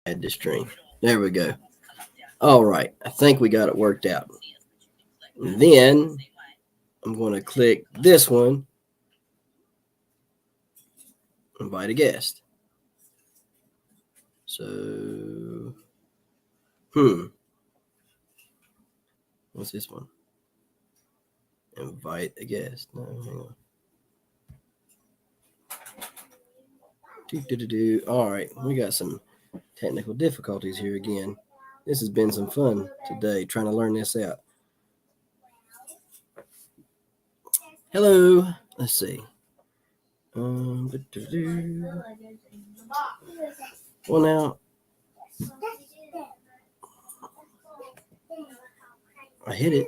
add the string. There we go. All right. I think we got it worked out. And then I'm going to click this one, invite a guest. So, what's this one? Invite a guest. No, hang on. All right, we got some technical difficulties here again. This has been some fun today trying to learn this out. Hello. Let's see. Well, now I hit it.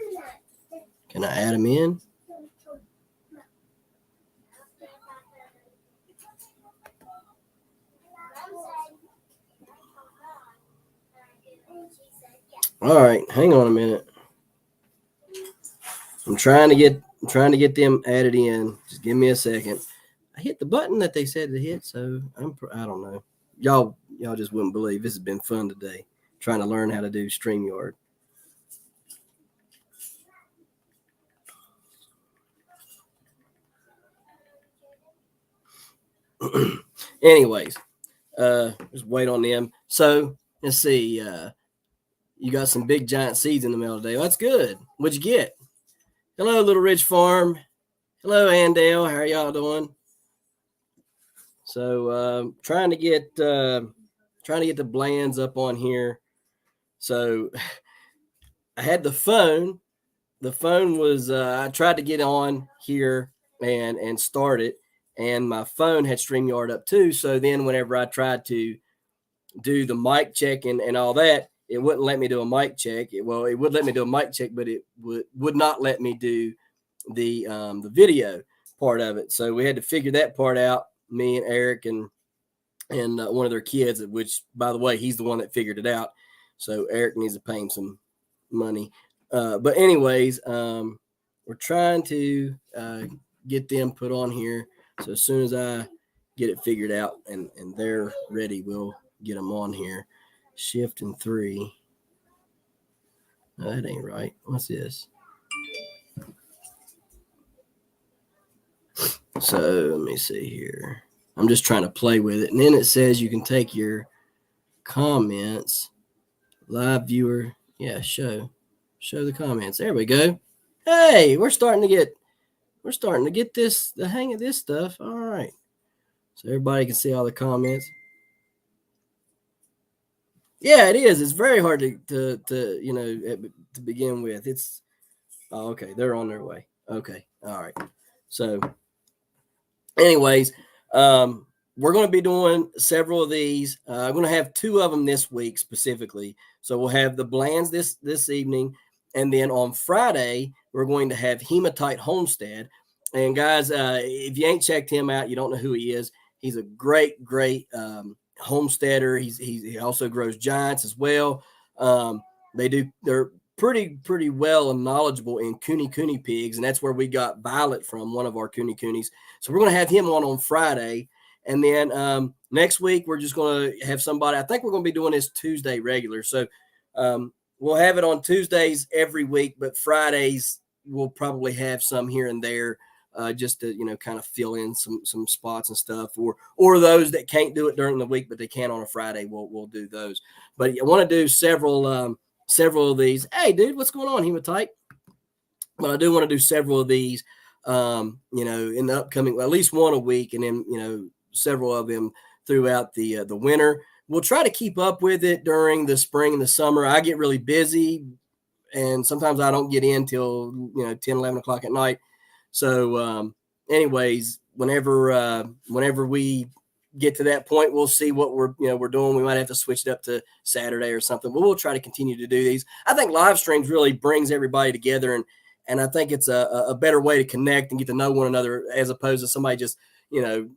Can I add them in? All right, hang on a minute. I'm trying to get them added in. Just give me a second. I hit the button that they said to hit, so I don't know. Y'all just wouldn't believe this has been fun today, trying to learn how to do StreamYard. Anyways, just wait on them. So let's see. You got some big giant seeds in the mail today. Well, that's good. What'd you get? Hello, Little Ridge Farm. Hello, Andale. How are y'all doing? So trying to get the Blands up on here. So I had the phone. The phone was I tried to get on here and start it, and my phone had StreamYard up too. So then whenever I tried to do the mic check and all that, it wouldn't let me do a mic check. It would let me do a mic check, but it would not let me do the video part of it. So we had to figure that part out. Me and Eric and one of their kids, which by the way, he's the one that figured it out. So Eric needs to pay him some money. But anyways, we're trying to get them put on here. So as soon as I get it figured out and they're ready, we'll get them on here. Shift and 3. No, that ain't right. What's this? So let me see here. I'm just trying to play with it. And then it says you can take your comments, live viewer. Yeah, show the comments. There we go. Hey, we're starting to get the hang of this stuff. All right. So everybody can see all the comments. Yeah, it is. It's very hard to begin with. It's okay. They're on their way. Okay. All right. So anyways, we're going to be doing several of these. I'm going to have 2 of them this week specifically. So we'll have the Blands this evening, and then on Friday we're going to have Hematite Homestead. And guys, if you ain't checked him out, you don't know who he is. He's a great homesteader. He also grows giants as well. They're pretty well and knowledgeable in Kune pigs, and that's where we got Violet from, one of our Kunis. So we're going to have him on Friday, and then next week we're just going to have somebody. I think we're going to be doing this Tuesday regular, so we'll have it on Tuesdays every week, but Fridays we'll probably have some here and there. Just to kind of fill in some spots and stuff, or those that can't do it during the week but they can on a Friday, we'll do those. But I want to do several of these. Hey, dude, what's going on, Hematite? But I do want to do several of these, in the upcoming, at least one a week, and then several of them throughout the winter. We'll try to keep up with it during the spring and the summer. I get really busy, and sometimes I don't get in till 10, 11 o'clock at night. So, anyways, whenever we get to that point, we'll see what we're doing. We might have to switch it up to Saturday or something, but we'll try to continue to do these. I think live streams really brings everybody together, and I think it's a better way to connect and get to know one another, as opposed to somebody just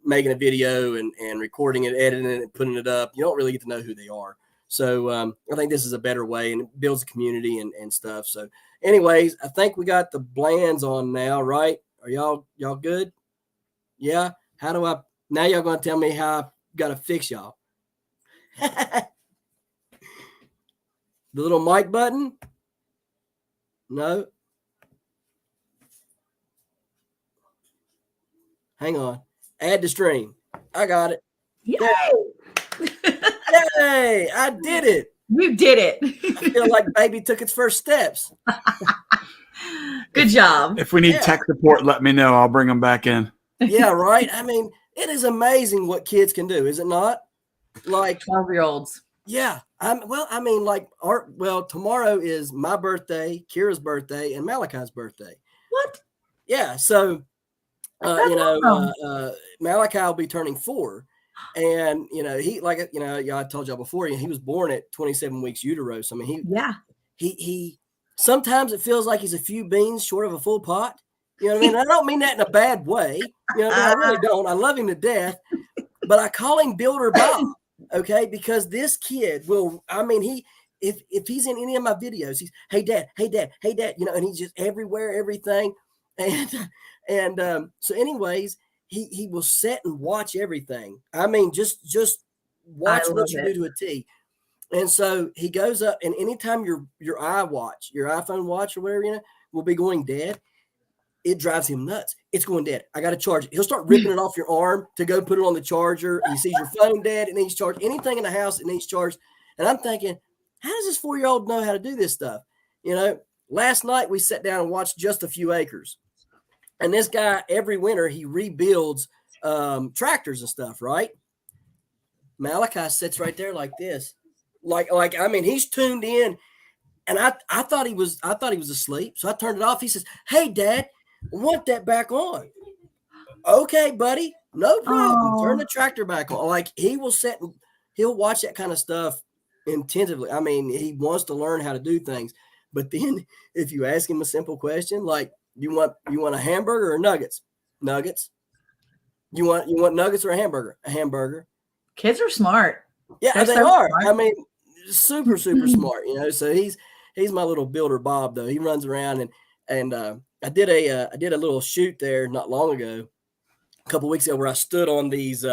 making a video and recording it, editing it, and putting it up. You don't really get to know who they are. So I think this is a better way, and it builds a community and stuff. So anyways, I think we got the Blands on now, right? Are y'all good? Yeah. How do I now? Y'all gonna tell me how I gotta fix y'all? The little mic button? No. Hang on. Add to stream. I got it. Yay! Yay! I did it. You did it. I feel like baby took its first steps. Good job. If we need tech support, let me know. I'll bring them back in. Yeah, right. I mean, it is amazing what kids can do, is it not? Like 12-year-olds. Yeah. Tomorrow is my birthday, Kira's birthday, and Malachi's birthday. What? Yeah. So, Malachi will be turning 4. And, I told y'all before, he was born at 27 weeks utero. So, I mean, he sometimes it feels like he's a few beans short of a full pot. You know what I mean? I don't mean that in a bad way. You know, I really don't. I love him to death, but I call him Builder Bob. Okay, because this kid if he's in any of my videos, he's hey dad, and he's just everywhere, everything. And so anyways, he will sit and watch everything. I mean, just watch what you do to a T. And so he goes up, and anytime your iPhone watch or whatever, will be going dead, it drives him nuts. It's going dead. I got to charge it. He'll start ripping it off your arm to go put it on the charger. He sees your phone dead. It needs charged. Anything in the house, it needs charged. And I'm thinking, how does this 4-year-old know how to do this stuff? Last night we sat down and watched Just a Few Acres. And this guy, every winter, he rebuilds tractors and stuff, right? Malachi sits right there like this. He's tuned in. And I thought he was asleep. So I turned it off. He says, "Hey, Dad, I want that back on." Okay, buddy, no problem. Turn the tractor back on. Like he will sit and he'll watch that kind of stuff intensively. I mean, he wants to learn how to do things. But then if you ask him a simple question like, you want a hamburger or nuggets? Nuggets. You want nuggets or a hamburger? A hamburger. Kids are smart. Yeah, they are. Smart. I mean, super smart. So he's my little Builder Bob though. He runs around and I did a little shoot there not long ago, a couple of weeks ago, where I stood on these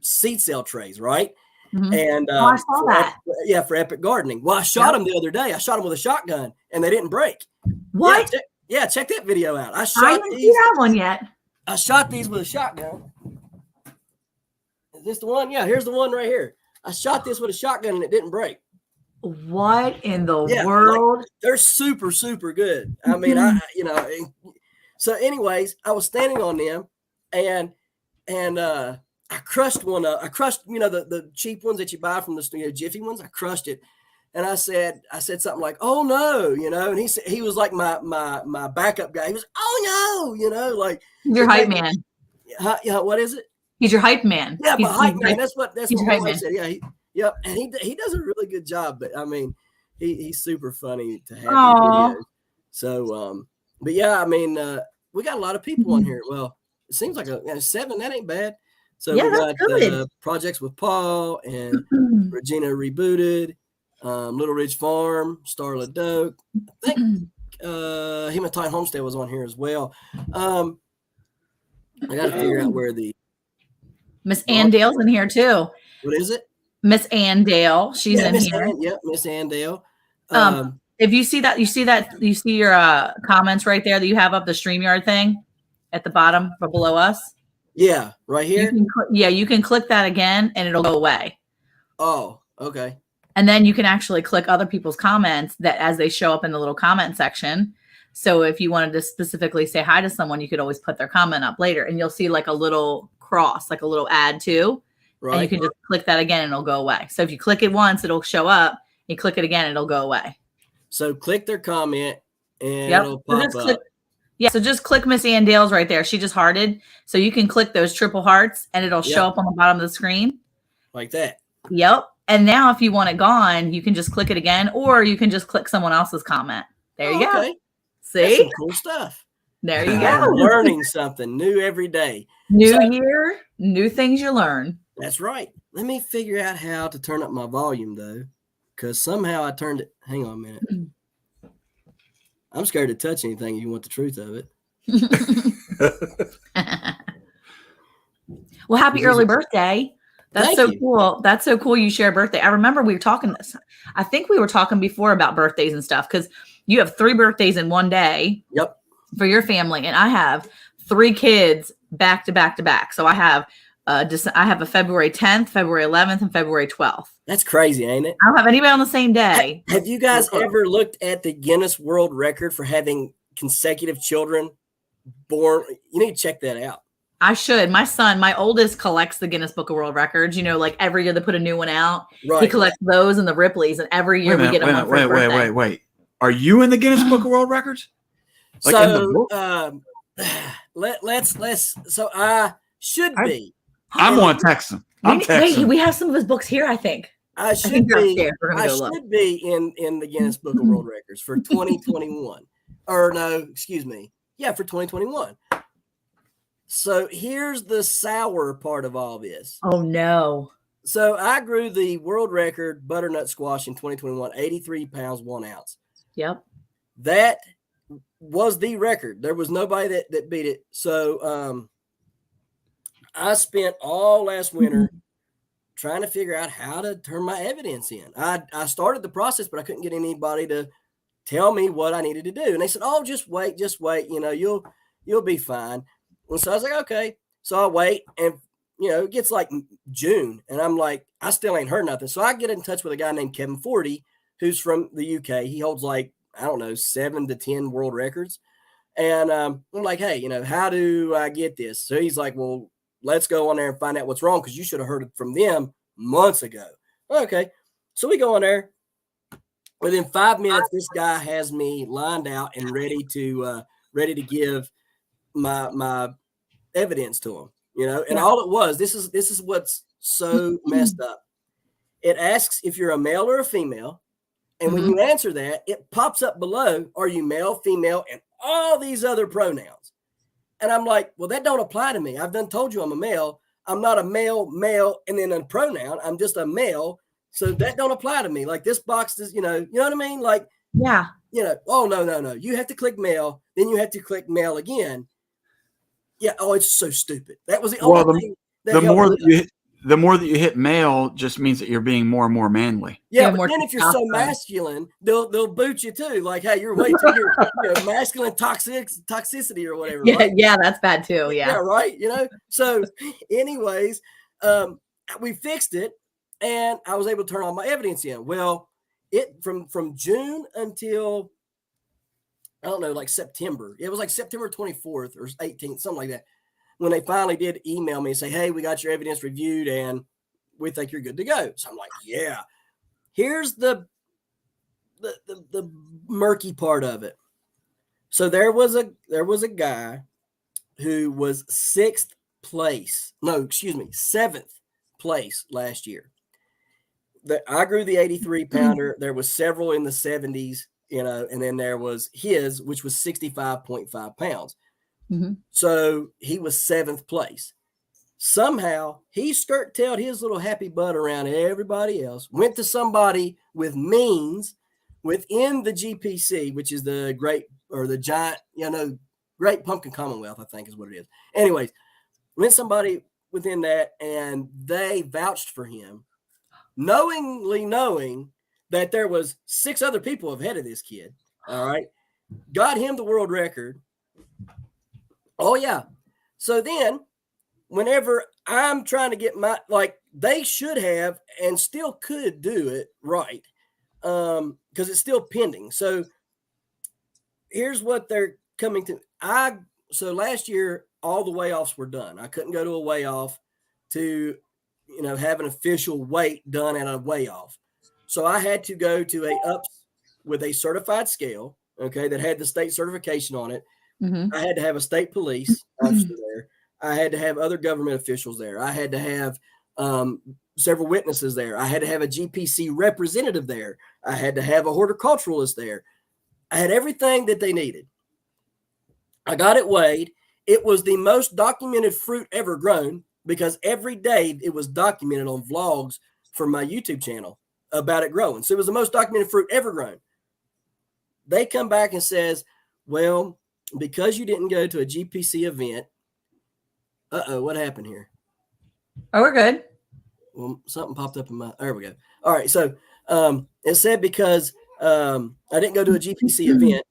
seed cell trays, right? Mm-hmm. And I saw that. For Epic Gardening. Well, I shot them the other day. I shot them with a shotgun, and they didn't break. What? Check that video out. I didn't see that one yet. I shot these with a shotgun. Is this the one? Yeah, here's the one right here. I shot this with a shotgun, and it didn't break. What in the world? Like, they're super good. I mean, so anyways, I was standing on them and I crushed one up. I crushed, the cheap ones that you buy from the Jiffy ones. I crushed it. And I said something like, "Oh no," and he was like my backup guy. He was, "Oh no," like your hype man. Yeah, what is it? He's your hype man. Yeah, but hype man. That's what I said. Yeah, Yep, and he does a really good job. But I mean, he's super funny to have in videos. So, but yeah, I mean, we got a lot of people on here. Well, it seems like 7. That ain't bad. So we got projects with Paul and Regina Rebooted, Little Ridge Farm, Starla Doak. I think Hematite Homestead was on here as well. I got to figure out where the Miss Ann Dale's in here too. What is it? Miss Ann Dale, she's in here. Miss Ann Dale. If you see your comments right there that you have up the StreamYard thing at the bottom or below us. Yeah, right here. You can click that again and it'll go away. Oh, okay. And then you can actually click other people's comments that as they show up in the little comment section. So if you wanted to specifically say hi to someone, you could always put their comment up later and you'll see like a little cross, like a little add to. Right. And you can just click that again and it'll go away. So if you click it once, it'll show up. You click it again, it'll go away. So click their comment and it'll pop up. So just click Miss Ann Dale's right there. She just hearted. So you can click those triple hearts and it'll show up on the bottom of the screen. Like that. Yep. And now if you want it gone, you can just click it again or you can just click someone else's comment. There you go. See? That's some cool stuff. There you go. Learning something new every day. New year, new things you learn. That's right. Let me figure out how to turn up my volume, though, because somehow I turned it. Hang on a minute. I'm scared to touch anything if you want the truth of it. Well, happy early birthday That's Thank so you. cool. That's so cool. You share a birthday. I remember we were talking this. I think we were talking before about birthdays and stuff because you have 3 birthdays in one day Yep. for your family, and I have 3 kids back to back to back. So I have a February 10th, February 11th, and February 12th. That's crazy, ain't it? I don't have anybody on the same day. Have you guys ever looked at the Guinness World Record for having consecutive children born? You need to check that out. I should. My oldest collects the Guinness Book of World Records. You know, like every year they put a new one out. Right. He collects those and the Ripley's, and every year we get them. Wait. Are you in the Guinness Book of World Records? Like in the book? Let's. So I should be. I'm going to text him. Wait, we have some of his books here, I think. I should be. I should be in the Guinness Book of World Records for 2021. Or no, excuse me. Yeah, for 2021. So here's the sour part of all this. Oh no. So I grew the world record butternut squash in 2021, 83 pounds, 1 ounce. Yep. That was the record. There was nobody that beat it. So I spent all last winter trying to figure out how to turn my evidence in. I started the process, but I couldn't get anybody to tell me what I needed to do. And they said, "Oh, just wait. You know, you'll be fine." And so I was like, "Okay." So I wait, and it gets like June, and I'm like, I still ain't heard nothing. So I get in touch with a guy named Kevin Forty, who's from the UK. He holds like, I don't know, 7 to 10 world records. And I'm like, "Hey, how do I get this?" So he's like, "Well, let's go on there and find out what's wrong, because you should have heard it from them months ago." Okay. So we go on there. Within 5 minutes, this guy has me lined out and ready to give my evidence to him. And all it was, this is what's so messed up. It asks if you're a male or a female. And when you answer that, it pops up below, are you male, female, and all these other pronouns. And I'm like, well, that don't apply to me. I've done told you I'm a male. I'm not a male, and then a pronoun. I'm just a male. So that don't apply to me. Like this box does, you know what I mean? Like, yeah. Oh, no. You have to click male. Then you have to click male again. Yeah. Oh, it's so stupid. That was the only thing. The more that you hit male just means that you're being more and more manly. Yeah, but then if you're so masculine, they'll boot you too. Like, hey, you're way too masculine toxicity or whatever. Yeah, right? Yeah, that's bad too. Yeah, right. So, anyways, we fixed it, and I was able to turn all my evidence in. Well, it from June until I don't know, like September. It was like September 24th or 18th, something like that, when they finally did email me and say, "Hey, we got your evidence reviewed and we think you're good to go." So I'm like, yeah. Here's the murky part of it. So there was a guy who was 7th place last year. I grew the 83 pounder. There was several in the 70s, and then there was his, which was 65.5 pounds. Mm-hmm. So he was 7th place. Somehow he skirt-tailed his little happy butt around everybody else, went to somebody with means within the GPC, which is the Great Pumpkin Commonwealth, I think is what it is. Anyways, went somebody within that, and they vouched for him, knowing that there was 6 other people ahead of this kid. All right. Got him the world record. Oh, yeah. So then whenever I'm trying to get they should have and still could do it right, because it's still pending. So here's what they're coming to. So last year, all the weigh-offs were done. I couldn't go to a weigh-off to, have an official weight done at a weigh-off. So I had to go to a UPS with a certified scale, okay, that had the state certification on it. Mm-hmm. I had to have a state police officer there. I had to have other government officials there. I had to have several witnesses there. I had to have a GPC representative there. I had to have a horticulturalist there. I had everything that they needed. I got it weighed. It was the most documented fruit ever grown, because every day it was documented on vlogs for my YouTube channel about it growing. So it was the most documented fruit ever grown. They come back and says, well, because you didn't go to a GPC event. What happened here? Oh, we're good. Well, something popped up in my. There we go. All right. So it said because I didn't go to a GPC event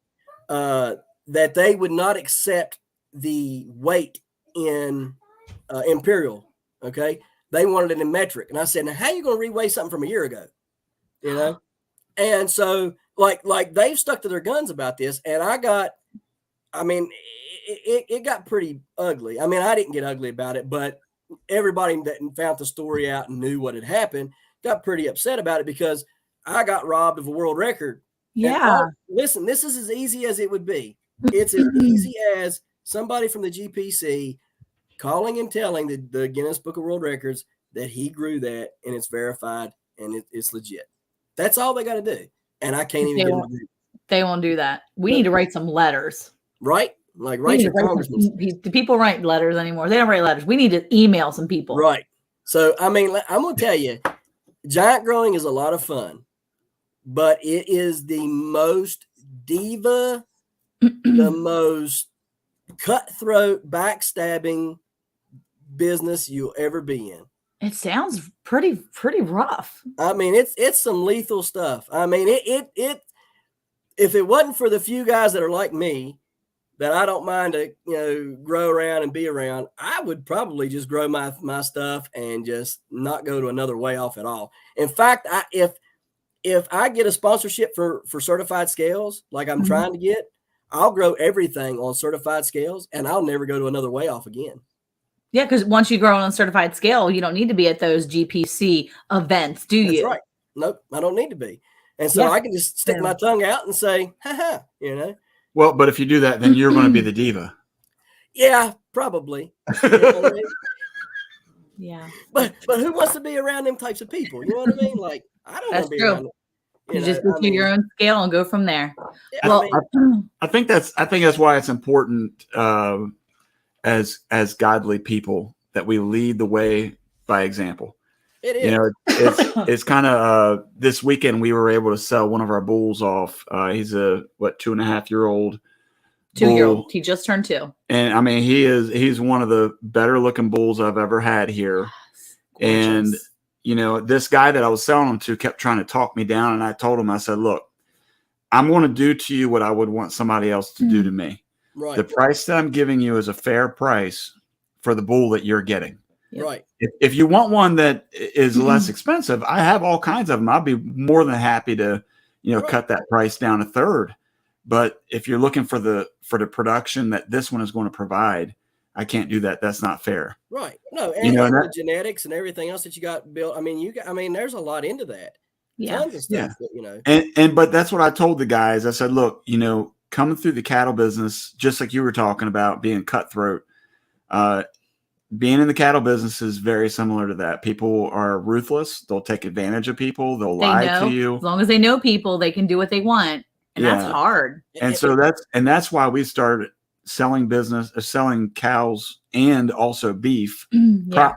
that they would not accept the weight in imperial. Okay, they wanted it in metric, and I said, "Now, how are you going to reweigh something from a year ago?" You know, and so like they've stuck to their guns about this, and I mean, it got pretty ugly. I mean, I didn't get ugly about it, but everybody that found the story out and knew what had happened got pretty upset about it because I got robbed of a world record. Yeah. Listen, this is as easy as it would be. It's as easy as somebody from the GPC calling and telling the Guinness Book of World Records that he grew that and it's verified and it's legit. That's all they got to do. And I can't even get them to do it. They won't do that. We need to write some letters. Right? Like write your congressman. Do people write letters anymore? They don't write letters. We need to email some people. Right. So, I mean, I'm going to tell you, giant growing is a lot of fun, but it is the most diva, the most cutthroat, backstabbing business you'll ever be in. It sounds pretty rough. I mean, it's some lethal stuff. I mean, it if it wasn't for the few guys that are like me, that I don't mind to, grow around and be around, I would probably just grow my stuff and just not go to another way off at all. In fact, if I get a sponsorship for certified scales, like I'm trying to get, I'll grow everything on certified scales and I'll never go to another way off again. Yeah, because once you grow on a certified scale, you don't need to be at those GPC events, do you? That's right. Nope, I don't need to be. And so I can just stick my tongue out and say, ha, Well, but if you do that, then you're going to be the diva. Yeah, probably. You know what I mean? Yeah. But who wants to be around them types of people? You know what I mean? Like, I don't want to be around them. You just do your own scale and go from there. Yeah, well, I think that's why it's important as godly people that we lead the way by example. It is. It's kind of this weekend we were able to sell one of our bulls off. He's a 2.5-year-old. 2-year-old. He just turned 2. And I mean, he's one of the better looking bulls I've ever had here. And this guy that I was selling him to kept trying to talk me down. And I told him, I said, look, I'm going to do to you what I would want somebody else to do to me. Right. The price that I'm giving you is a fair price for the bull that you're getting. Right. If you want one that is less expensive, I have all kinds of them. I'll be more than happy to, cut that price down a third. But if you're looking for the production that this one is going to provide, I can't do that. That's not fair. Right. No, and the genetics and everything else that you got built. I mean, there's a lot into that. Yeah. Tons of stuff that, And but that's what I told the guys. I said, look, coming through the cattle business, just like you were talking about being cutthroat, being in the cattle business is very similar to that. People are ruthless. They'll take advantage of people. They'll lie to you. As long as they know people, they can do what they want. And that's hard. And so that's why we started selling cows and also beef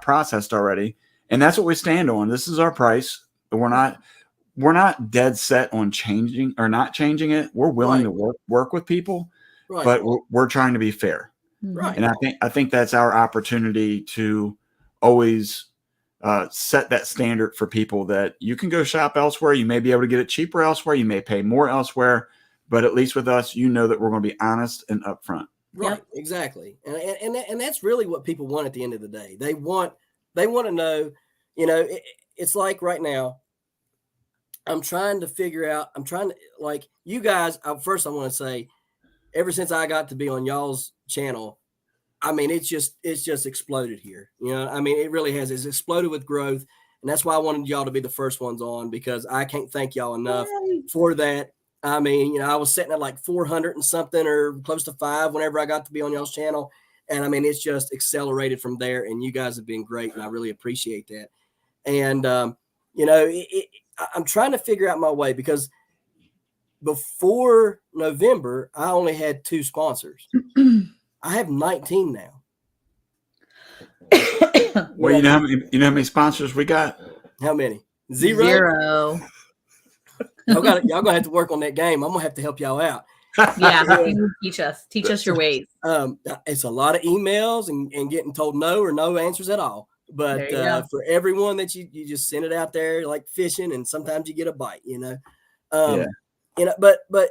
processed already. And that's what we stand on. This is our price. We're not dead set on changing or not changing it. We're willing to work with people, but we're trying to be fair. Right. And I think that's our opportunity to always set that standard for people that you can go shop elsewhere. You may be able to get it cheaper elsewhere. You may pay more elsewhere, but at least with us, that we're going to be honest and upfront. Right. Yep. Exactly. And that's really what people want at the end of the day. They want to know, it's like right now, I'm trying to like you guys. First, I want to say, ever since I got to be on y'all's channel, I mean, it's just exploded here. I mean, it really has. It's exploded with growth. And that's why I wanted y'all to be the first ones on, because I can't thank y'all enough for that. I mean, I was sitting at like 400 and something or close to 5 whenever I got to be on y'all's channel. And I mean, it's just accelerated from there. And you guys have been great. And I really appreciate that. And, I'm trying to figure out my way, because before November, I only had 2 sponsors. I have 19 now. Well, you know how many sponsors we got? How many? 0. Y'all gonna have to work on that game. I'm gonna have to help y'all out. Yeah, teach us your ways. It's a lot of emails and getting told no or no answers at all. But There you go. for everyone that you just send it out there like fishing, and sometimes you get a bite, Yeah. But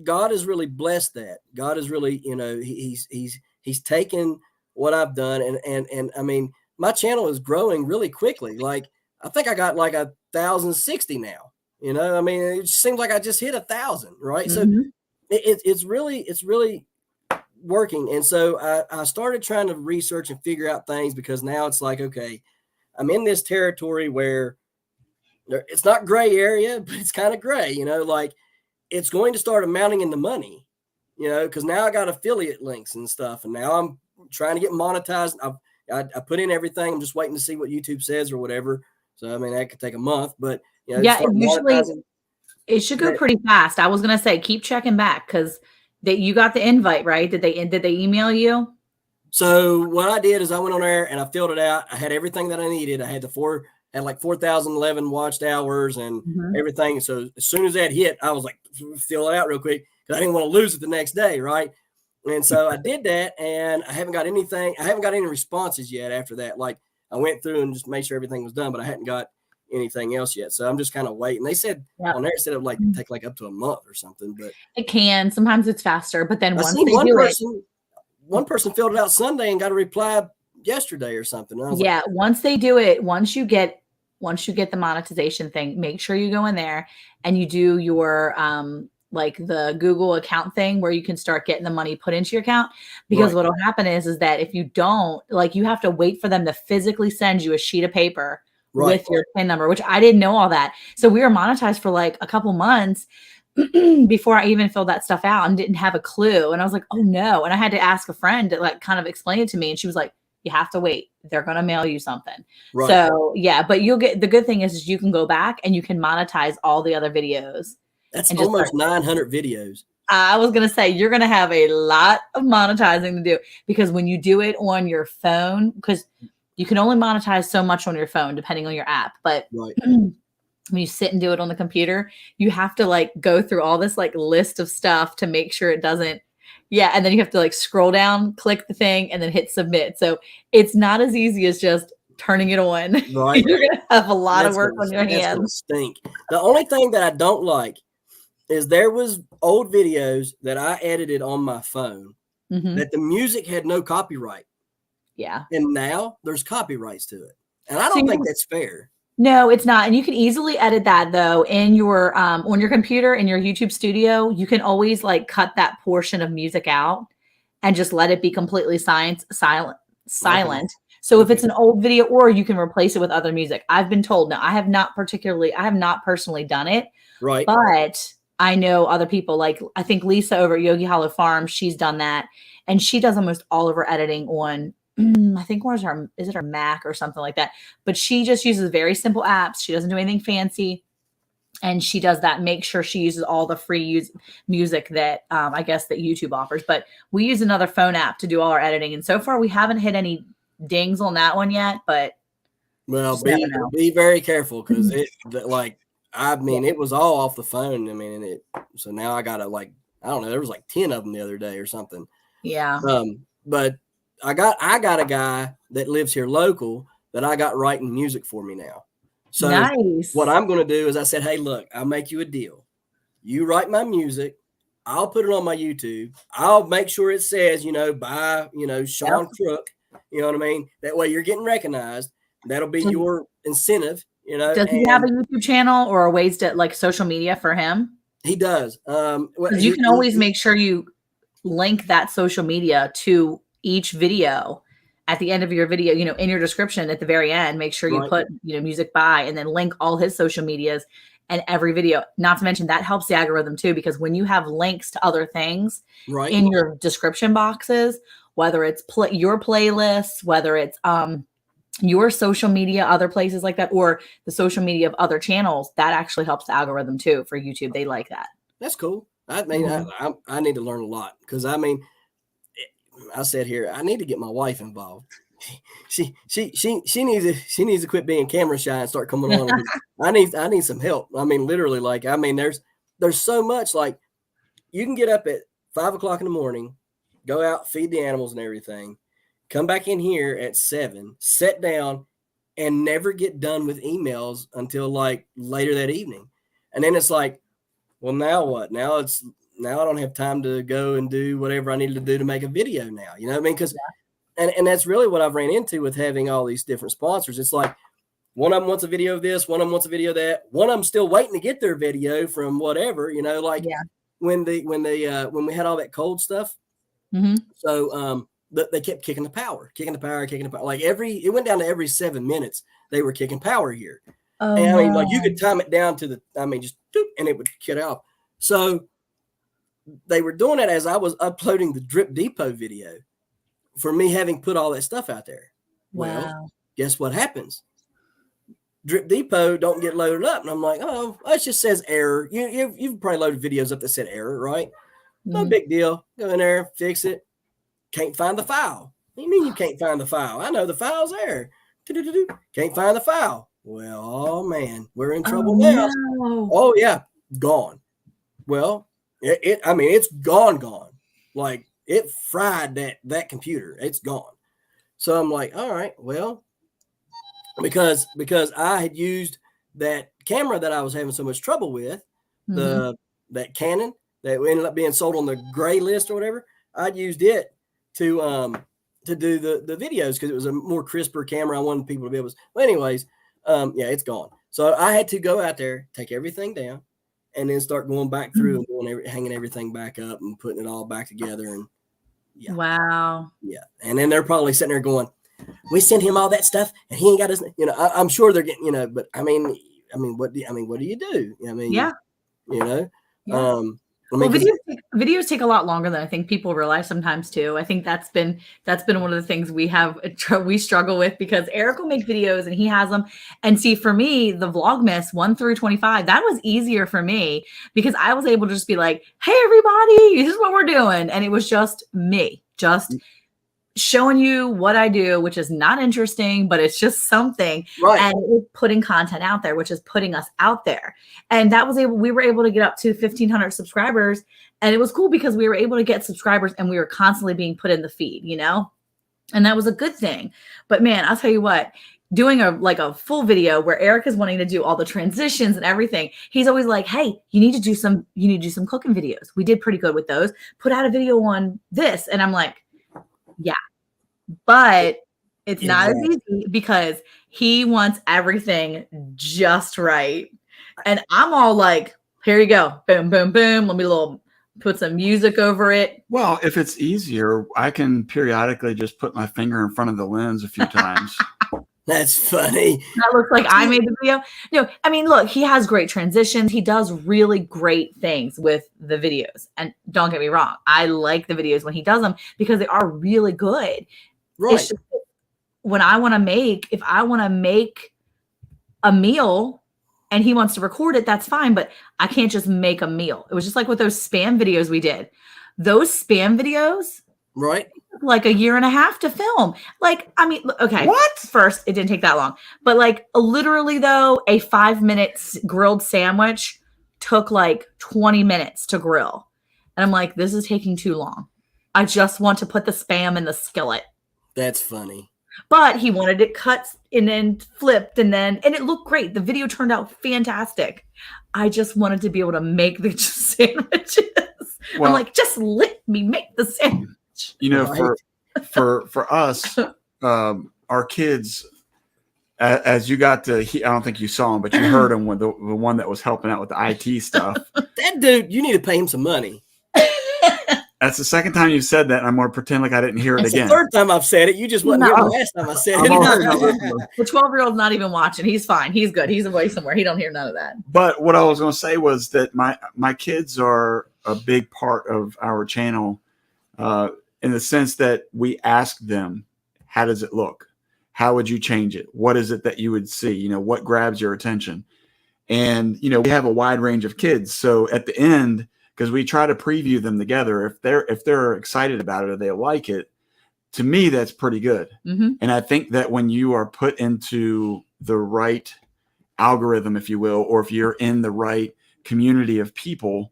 God has really blessed that. God has really, he's taken what I've done, and I mean, my channel is growing really quickly. Like I think I got like 1,060 now. I mean, it just seems like I just hit 1,000, right? So it's really working. And so I started trying to research and figure out things, because now it's like, okay, I'm in this territory where it's not gray area, but it's kind of gray, like it's going to start amounting into money, because now I got affiliate links and stuff. And now I'm trying to get monetized. I put in everything. I'm just waiting to see what YouTube says or whatever. So, I mean, that could take a month, but usually it should go pretty fast. I was going to say, keep checking back, because you got the invite, right? Did they email you? So what I did is I went on there and I filled it out. I had everything that I needed. I had like 4,011 watched hours and everything. So as soon as that hit, I was like, fill it out real quick, because I didn't want to lose it the next day, right? And so I did that, and I haven't got anything. I haven't got any responses yet after that. Like I went through and just made sure everything was done, but I hadn't got anything else yet. So I'm just kind of waiting. They said on there, it said it would take like up to a month or something, but it can. Sometimes it's faster, but then once one person filled it out Sunday and got a reply yesterday or something. Once they do it, once you get the monetization thing, make sure you go in there and you do your like the Google account thing, where you can start getting the money put into your account. Because what'll happen is that if you don't, like, you have to wait for them to physically send you a sheet of paper with your PIN number, which I didn't know all that. So we were monetized for like a couple months before I even filled that stuff out and didn't have a clue. And I was like, oh no. And I had to ask a friend to like kind of explain it to me. And she was like, you have to wait. They're going to mail you something. Right. So yeah, but you'll get, the good thing is you can go back and you can monetize all the other videos. That's almost 900 videos. I was going to say, you're going to have a lot of monetizing to do, because when you do it on your phone, because you can only monetize so much on your phone, depending on your app. But when you sit and do it on the computer, you have to like go through all this like list of stuff to make sure it doesn't. Yeah. And then you have to like scroll down, click the thing, and then hit submit. So it's not as easy as just turning it on. Right. You're going to have a lot of work on your hands. Stink. The only thing that I don't like is there was old videos that I edited on my phone that the music had no copyright. Yeah. And now there's copyrights to it. And I don't think that's fair. No, it's not. And you can easily edit that though in your on your computer, in your YouTube studio. You can always like cut that portion of music out and just let it be completely silent. Okay. So if it's an old video, or you can replace it with other music. I've been told. Now, I have not personally done it. Right. But I know other people, like I think Lisa over at Yogi Hollow Farm, she's done that. And she does almost all of her editing on, I think is it her Mac or something like that. But she just uses very simple apps. She doesn't do anything fancy. And she does that. Make sure she uses all the free music that I guess that YouTube offers. But we use another phone app to do all our editing. And so far we haven't hit any dings on that one yet. But well, be very careful, because it was all off the phone. I mean, so now I gotta like, I don't know, there was like 10 of them the other day or something. Yeah. But I got a guy that lives here local that I got writing music for me now. So nice. What I'm going to do is I said, hey, look, I'll make you a deal. You write my music. I'll put it on my YouTube. I'll make sure it says, by, Sean Crook, you know what I mean? That way you're getting recognized. That'll be your incentive, Does he have a YouTube channel or ways to like social media for him? He does. You can always make sure you link that social media to each video at the end of your video, in your description at the very end. Make sure you put, music by, and then link all his social medias and every video. Not to mention that helps the algorithm too, because when you have links to other things in your description boxes, whether it's your playlists, whether it's your social media, other places like that, or the social media of other channels, that actually helps the algorithm too for YouTube. They like that. That's cool. I mean, I need to learn a lot, because I mean, I said here, I need to get my wife involved. She needs to quit being camera shy and start coming on. I need some help. I mean, literally, like, I mean, there's so much, like, you can get up at 5 o'clock in the morning, go out, feed the animals and everything, come back in here at 7, sit down, and never get done with emails until like later that evening. And then it's like, well, now what? Now I don't have time to go and do whatever I needed to do to make a video now. You know what I mean? Because and that's really what I've ran into with having all these different sponsors. It's like one of them wants a video of this, one of them wants a video of that, one of them still waiting to get their video from whatever, you know, like when we had all that cold stuff. Mm-hmm. So they kept kicking the power. Like it went down to every 7 minutes they were kicking power here. Oh, and I mean, like you could time it down to just doop, and it would cut off. So they were doing it as I was uploading the Drip Depot video for me having put all that stuff out there. Wow. Well, guess what happens? Drip Depot don't get loaded up. And I'm like, oh, it just says error. You've probably loaded videos up that said error, right? Mm-hmm. No big deal. Go in there, fix it. Can't find the file. What do you mean you can't find the file? I know the file's there. Can't find the file. Well, oh man, we're in trouble now. No. Oh yeah, gone. Well, it's gone. Like it fried that computer. It's gone. So I'm like, all right, well, because I had used that camera that I was having so much trouble with, that Canon that ended up being sold on the gray list or whatever. I'd used it to do the videos because it was a more crisper camera. I wanted people to be able to. Well, anyways, it's gone. So I had to go out there, take everything down, and then start going back through and hanging everything back up and putting it all back together. And wow. Yeah. And then they're probably sitting there going, we sent him all that stuff and he ain't got his, I'm sure they're getting, but I mean, what do you do? I mean, videos take a lot longer than I think people realize sometimes too. I think that's been one of the things we struggle with, because Eric will make videos and he has them. And see, for me, the Vlogmas 1 through 25, that was easier for me because I was able to just be like, hey, everybody, this is what we're doing. And it was just me, just showing you what I do, which is not interesting, but it's just something. Right. And it's putting content out there, which is putting us out there. And we were able to get up to 1,500 subscribers. And it was cool because we were able to get subscribers and we were constantly being put in the feed, and that was a good thing. But man, I'll tell you what, doing a full video where Eric is wanting to do all the transitions and everything. He's always like, hey, you need to do some cooking videos. We did pretty good with those. Put out a video on this. And I'm like, yeah, but it's not as easy because he wants everything just right. And I'm all like, here you go. Boom, boom, boom. Let me put some music over it. Well, if it's easier, I can periodically just put my finger in front of the lens a few times. That's funny. That looks like I made the video. No, I mean, look, he has great transitions. He does really great things with the videos. And don't get me wrong, I like the videos when he does them because they are really good. Right. It's just, if I want to make a meal and he wants to record it, that's fine. But I can't just make a meal. It was just like with those spam videos we did. Those spam videos, right? Like a year and a half to film. Like, I mean, okay. What? First, it didn't take that long. But like literally though, a 5-minute grilled sandwich took like 20 minutes to grill. And I'm like, this is taking too long. I just want to put the spam in the skillet. That's funny. But he wanted it cut and then flipped and it looked great. The video turned out fantastic. I just wanted to be able to make the sandwiches. Well, I'm like, just let me make the sandwich. Right. For us, our kids, as you got to, I don't think you saw him, but you heard him when the one that was helping out with the IT stuff. That dude, you need to pay him some money. That's the second time you've said that, and I'm going to pretend like I didn't hear it again. The third time I've said it. You just wasn't here the last time I said it. The 12-year-old's not even watching. He's fine. He's good. He's away somewhere. He don't hear none of that. But what I was going to say was that my kids are a big part of our channel, in the sense that we ask them, how does it look? How would you change it? What is it that you would see? What grabs your attention? And, we have a wide range of kids. So at the end, because we try to preview them together, if they're excited about it or they like it, to me, that's pretty good. Mm-hmm. And I think that when you are put into the right algorithm, if you will, or if you're in the right community of people,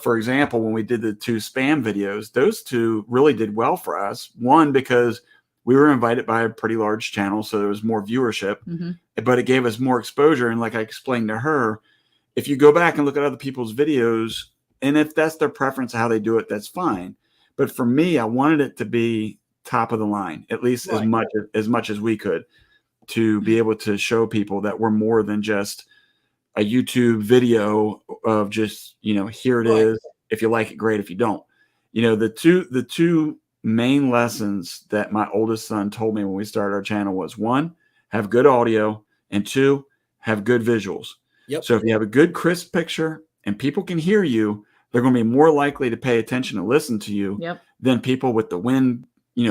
for example, when we did the 2 spam videos, those 2 really did well for us. One, because we were invited by a pretty large channel, so there was more viewership, but it gave us more exposure. And like I explained to her, if you go back and look at other people's videos, and if that's their preference, how they do it, that's fine. But for me, I wanted it to be top of the line, at least as much as we could, to be able to show people that we're more than just a YouTube video of just, here it is. If you like it, great. If you don't, the two main lessons that my oldest son told me when we started our channel was, 1, have good audio, and 2, have good visuals. Yep. So if you have a good crisp picture and people can hear you, they're going to be more likely to pay attention and listen to you than people with the wind,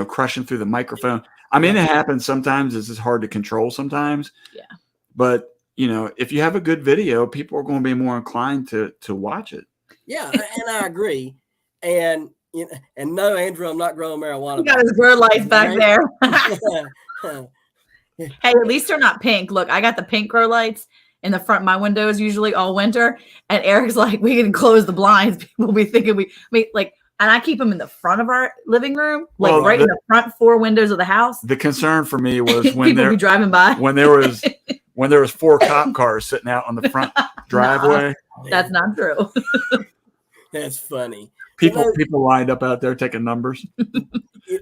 crushing through the microphone. I mean, it happens sometimes. It's just hard to control sometimes. Yeah. But, if you have a good video, people are going to be more inclined to watch it. Yeah. And I agree. And no, Andrew, I'm not growing marijuana. You got his grow lights back there. Hey, at least they're not pink. Look, I got the pink grow lights in the front of my windows usually all winter. And Eric's like, we can close the blinds. People will be thinking and I keep them in the front of our living room, in the front 4 windows of the house. The concern for me was when people be driving by. when there was 4 cop cars sitting out on the front driveway. That's not true. That's funny. People lined up out there taking numbers.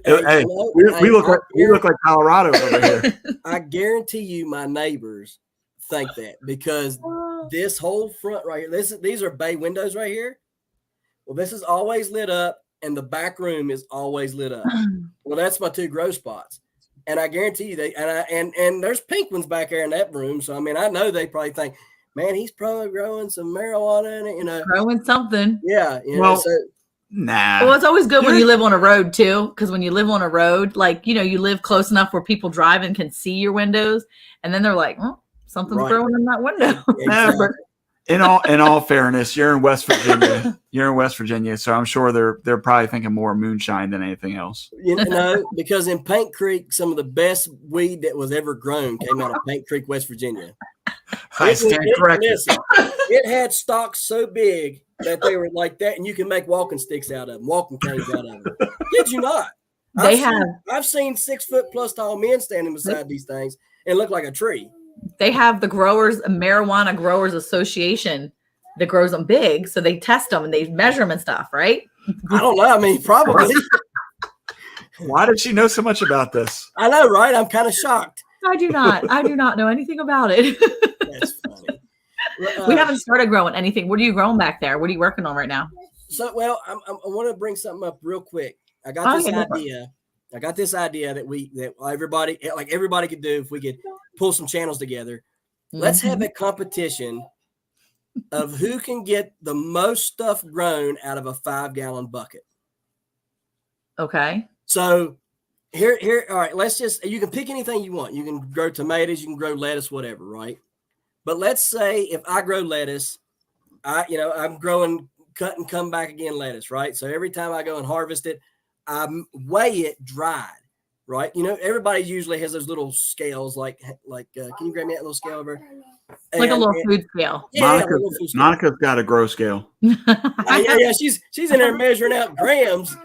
Hey, we look like Colorado over here. I guarantee you, my neighbors think that, because this whole front right here, these are bay windows right here. Well, this is always lit up, and the back room is always lit up. Well, that's my 2 grow spots, and I guarantee you and there's pink ones back there in that room. So I mean, I know they probably think, man, he's probably growing some marijuana in it, growing something. Yeah, nah. Well, it's always good when you live on a road too, because when you live on a road, you live close enough where people drive and can see your windows, and then they're like, oh, something's growing in that window. Exactly. In all fairness, you're in West Virginia. So I'm sure they're probably thinking more moonshine than anything else. Because in Paint Creek, some of the best weed that was ever grown came out of Paint Creek, West Virginia. I stand corrected. It had stalks so big that they were like that, and you can make walking sticks out of them, walking canes out of them. Did you not? I've seen 6 foot plus tall men standing beside these things and look like a tree. They have the Marijuana Growers Association that grows them big, so they test them and they measure them and stuff, right? I don't know. I mean, probably. Why did she know so much about this? I know, right? I'm kind of shocked. I do not know anything about it. That's funny. We haven't started growing anything. What are you growing back there? What are you working on right now? So, I want to bring something up real quick. I got this idea that everybody could do if we could pull some channels together. Let's have a competition of who can get the most stuff grown out of a 5-gallon bucket. Okay. So here, all right, you can pick anything you want. You can grow tomatoes, you can grow lettuce, whatever, right? But let's say if I grow lettuce, I'm growing cut and come back again lettuce, right? So every time I go and harvest it, I weigh it dried, right? Everybody usually has those little scales, like can you grab me that little scale over? Like a little food scale. Yeah, Monica's got a grow scale. Yeah, she's in there measuring out grams.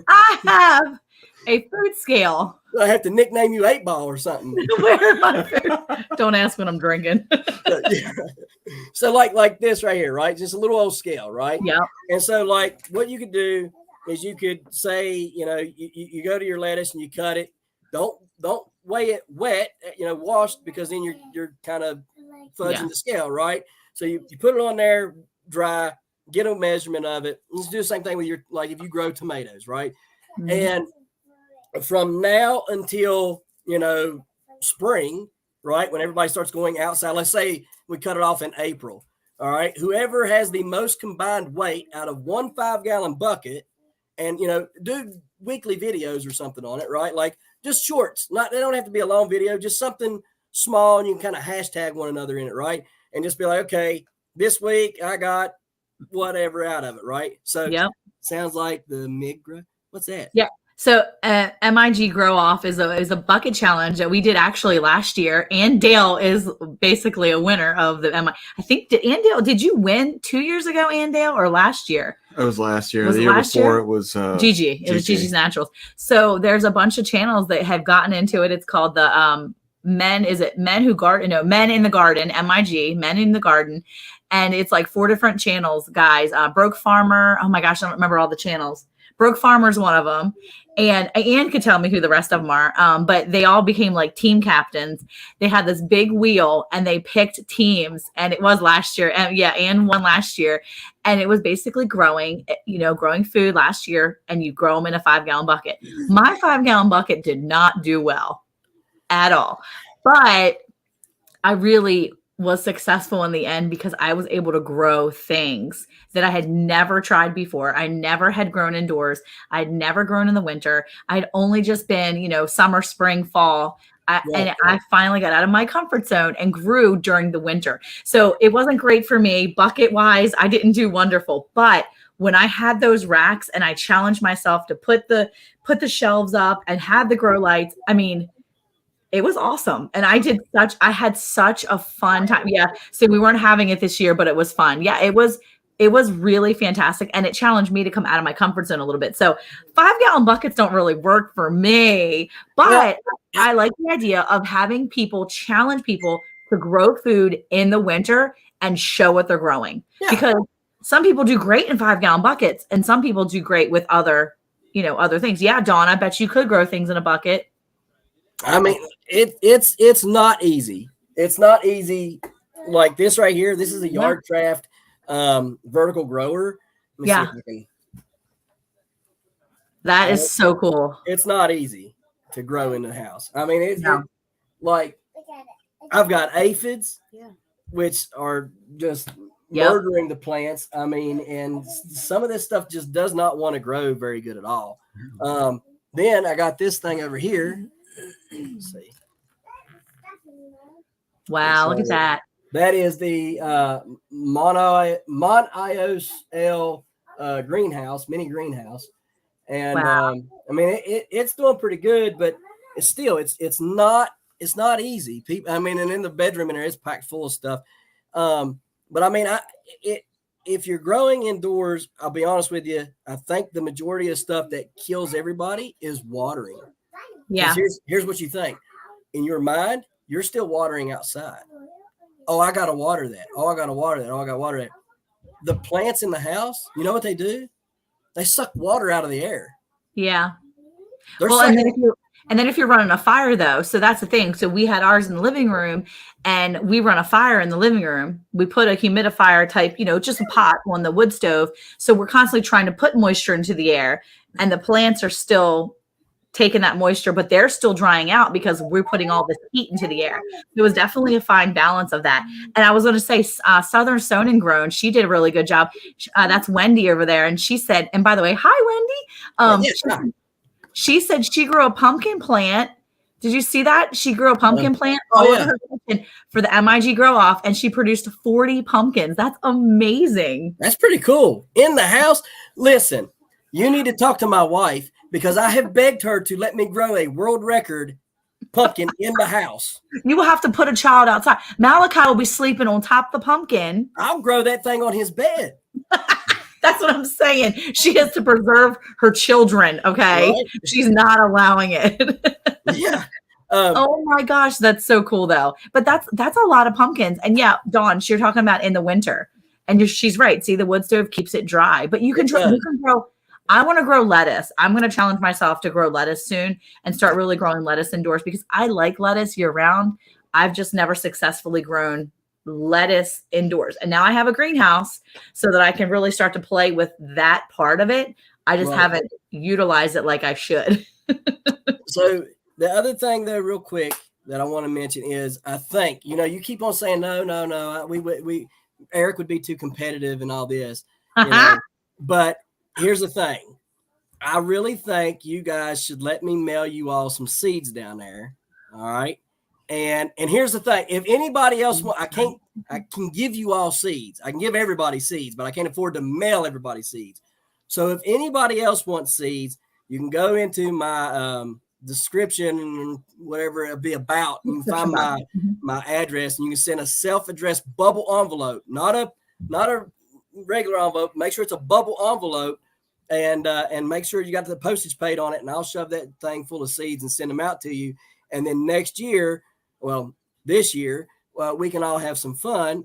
I have a food scale. I have to nickname you 8-Ball or something. Where am I? Don't ask when I'm drinking. So like this right here, right? Just a little old scale, right? Yeah. And so what you could do is you could say, you go to your lettuce and you cut it. Don't weigh it wet, washed, because then you're kind of fudging the scale, right? So you put it on there dry, get a measurement of it. Let's do the same thing with if you grow tomatoes, right? Mm-hmm. And from now until, spring, right? When everybody starts going outside, let's say we cut it off in April. All right. Whoever has the most combined weight out of one 5-gallon bucket and, do weekly videos or something on it, right? Like just shorts, they don't have to be a long video, just something small, and you can kind of hashtag one another in it, right? And just be like, okay, this week I got whatever out of it, right? So sounds like the Migra. What's that? Yeah. So MIG Grow Off is a bucket challenge that we did actually last year. And Dale is basically a winner of the MIG. I think did you win 2 years ago, Andale, or last year? It was last year. Was the it year last before year? it was Gigi. It was Gigi's Naturals. So there's a bunch of channels that have gotten into it. It's called the Men in the Garden, MIG, Men in the Garden. And it's like 4 different channels, guys. Broke Farmer. Oh my gosh, I don't remember all the channels. Broke Farmer's one of them. And Ann could tell me who the rest of them are. But they all became like team captains. They had this big wheel and they picked teams. And it was last year. And yeah, Ann won last year. And it was basically growing food last year. And you grow them in a 5-gallon bucket. My 5-gallon bucket did not do well at all. But I really was successful in the end because I was able to grow things that I had never tried before. I never had grown indoors. I'd never grown in the winter. I'd only just been, summer, spring, fall. And I finally got out of my comfort zone and grew during the winter. So it wasn't great for me. Bucket wise, I didn't do wonderful. But when I had those racks and I challenged myself to put the shelves up and have the grow lights, I mean, it was awesome. And I had such a fun time. Yeah. So we weren't having it this year, but it was fun. Yeah. It was really fantastic. And it challenged me to come out of my comfort zone a little bit. So 5-gallon buckets don't really work for me, but I like the idea of having people challenge people to grow food in the winter and show what they're growing. Yeah. Because some people do great in 5-gallon buckets and some people do great with other things. Yeah. Dawn, I bet you could grow things in a bucket. I mean, it's not easy. It's not easy. Like this right here. This is a Yardcraft vertical grower. That is so cool. It's not easy to grow in the house. I mean, I've got aphids, which are just murdering the plants. I mean, and some of this stuff just does not want to grow very good at all. Then I got this thing over here. Let's see. Wow, look at that. That is the Mont Ios greenhouse, mini greenhouse. And I mean it's doing pretty good, but it's not easy. People, I mean, and in the bedroom in there, it's packed full of stuff. But I mean, if you're growing indoors, I'll be honest with you, I think the majority of stuff that kills everybody is watering. Yeah. Here's what you think. In your mind, you're still watering outside. Oh, I got to water that. Oh, I got to water that. Oh, I got to water that. The plants in the house, you know what they do? They suck water out of the air. Yeah. And then if you're running a fire, though, so that's the thing. So we had ours in the living room and we run a fire in the living room. We put a humidifier type, just a pot on the wood stove. So we're constantly trying to put moisture into the air and the plants are still taking that moisture, but they're still drying out because we're putting all this heat into the air. It was definitely a fine balance of that. And I was going to say Southern Sown and Grown, she did a really good job. That's Wendy over there. And she said, and by the way, hi, Wendy. She said she grew a pumpkin plant. Did you see that? She grew a pumpkin plant over her kitchen for the MIG Grow Off, and she produced 40 pumpkins. That's amazing. That's pretty cool. In the house. Listen, you need to talk to my wife because I have begged her to let me grow a world record pumpkin in the house. You will have to put a child outside. Malachi will be sleeping on top of the pumpkin. I'll grow that thing on his bed. That's what I'm saying. She has to preserve her children, okay? Right. She's not allowing it. Yeah. Oh my gosh, that's so cool though. But that's a lot of pumpkins. And yeah, Dawn, you're talking about in the winter. And she's right. See, the wood stove keeps it dry. But you can grow. I want to grow lettuce. I'm going to challenge myself to grow lettuce soon and start really growing lettuce indoors because I like lettuce year round. I've just never successfully grown lettuce indoors. And now I have a greenhouse so that I can really start to play with that part of it. I just haven't utilized it like I should. So the other thing though, real quick, that I want to mention is I think, you keep on saying, no, we Eric would be too competitive and all this, but here's the thing. I really think you guys should let me mail you all some seeds down there. All right. And here's the thing. If anybody else I can give you all seeds. I can give everybody seeds, but I can't afford to mail everybody seeds. So if anybody else wants seeds, you can go into my description and whatever it'll be about. You can find my address, and you can send a self-addressed bubble envelope, not a regular envelope. Make sure it's a bubble envelope, and make sure you got the postage paid on it. And I'll shove that thing full of seeds and send them out to you. And then next year, this year, we can all have some fun.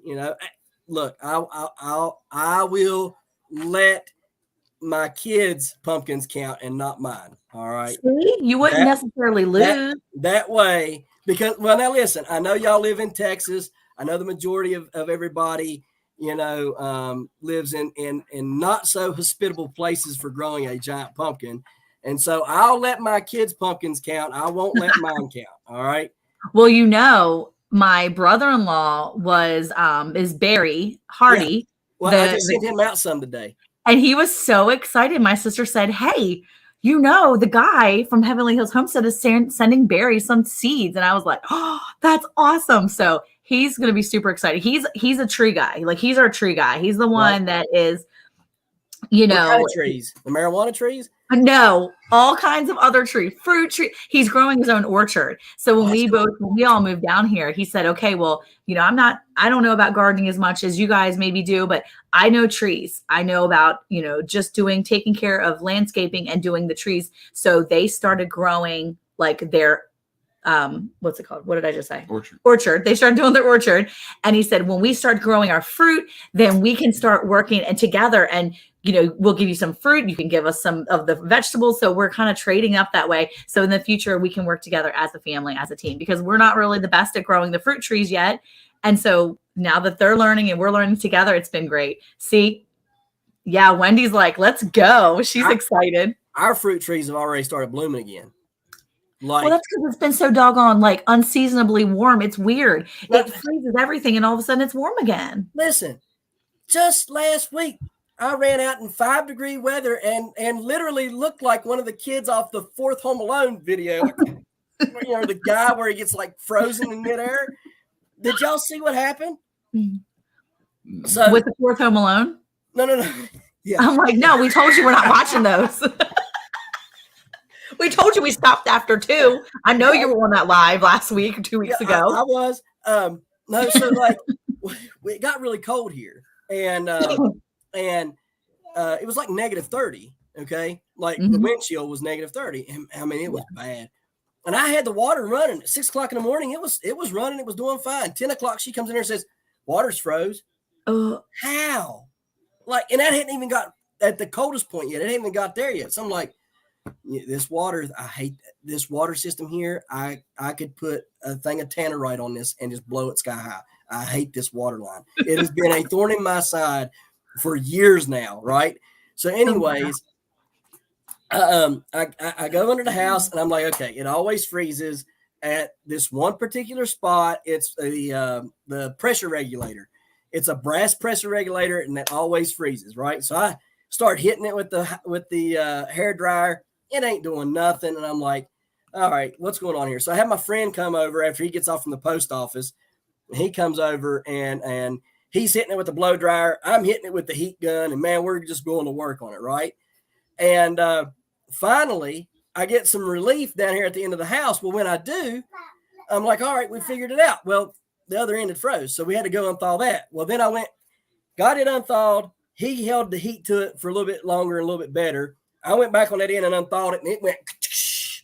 Look, I will let my kids' pumpkins count and not mine. All right. See? You wouldn't necessarily lose that way, because now listen, I know y'all live in Texas. I know the majority of everybody, lives in not so hospitable places for growing a giant pumpkin. And so I'll let my kids' pumpkins count. I won't let mine count. All right. Well, my brother-in-law is Barry Hardy. Yeah. Well, I just sent him out some today. And he was so excited. My sister said, "Hey, the guy from Heavenly Hills Homestead is sending Barry some seeds." And I was like, "Oh, that's awesome." So he's going to be super excited. He's a tree guy. Like, he's our tree guy. He's the one that is, what kind of trees? The marijuana trees? No, all kinds of other trees, fruit tree. He's growing his own orchard. So when we all moved down here, he said, "Okay, well, I don't know about gardening as much as you guys maybe do, but I know trees. I know about, just taking care of landscaping and doing the trees." So they started growing like their, what's it called? What did I just say? Orchard. They started doing their orchard. And he said, when we start growing our fruit, then we can start working and together, and we'll give you some fruit. You can give us some of the vegetables. So we're kind of trading up that way. So in the future, we can work together as a family, as a team, because we're not really the best at growing the fruit trees yet. And so now that they're learning and we're learning together, it's been great. See? Yeah. Wendy's like, let's go. She's excited. Our fruit trees have already started blooming again. Well, that's because it's been so doggone unseasonably warm. It's weird. It freezes everything, and all of a sudden it's warm again. Listen, just last week, I ran out in 5-degree weather and literally looked like one of the kids off the 4th Home Alone video. The guy where he gets frozen in midair. Did y'all see what happened? So with the 4th Home Alone? No. Yeah. I'm like, no, we told you we're not watching those. We told you we stopped after 2. I know you were on that live last week or 2 weeks ago. I was. No, so it got really cold here, and it was -30. Okay, the wind chill was -30, and I mean it was bad. And I had the water running at 6 o'clock in the morning. It was running. It was doing fine. 10 o'clock, she comes in here and says, "Water's froze." How? And that hadn't even got at the coldest point yet. It hadn't even got there yet. So I'm like, this water, I hate this water system here. I could put a thing of tannerite on this and just blow it sky high. I hate this water line. It has been a thorn in my side for years now, right? So anyways, I go under the house, and I'm like, okay, it always freezes at this one particular spot. It's the pressure regulator. It's a brass pressure regulator, and it always freezes, right? So I start hitting it with the hair dryer. It ain't doing nothing. And I'm like, all right, what's going on here? So I have my friend come over after he gets off from the post office. And he comes over and he's hitting it with the blow dryer. I'm hitting it with the heat gun. And man, we're just going to work on it, right? And finally, I get some relief down here at the end of the house. Well, when I do, I'm like, all right, we figured it out. Well, the other end had froze. So we had to go unthaw that. Well, then I went, got it unthawed. He held the heat to it for a little bit longer and a little bit better. I went back on that end and unthawed it, and it went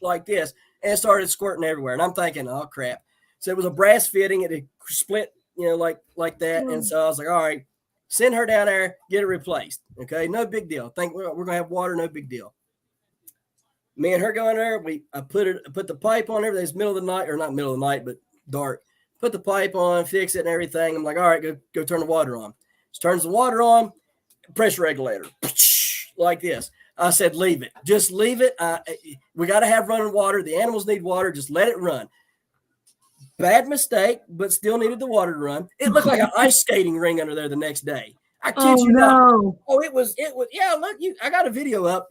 like this, and it started squirting everywhere. And I'm thinking, oh, crap. So it was a brass fitting. It had split, like that. And so I was like, all right, send her down there, get it replaced. Okay, no big deal. Think we're going to have water, no big deal. Me and her go in there. I put the pipe on everything. It's middle of the night, or not middle of the night, but dark. Put the pipe on, fix it and everything. I'm like, all right, go turn the water on. She turns the water on, pressure regulator, like this. I said, leave it. Just leave it. We got to have running water. The animals need water. Just let it run. Bad mistake, but still needed the water to run. It looked like an ice skating ring under there the next day. I kid you not. Oh, it was. Yeah, look, I got a video up.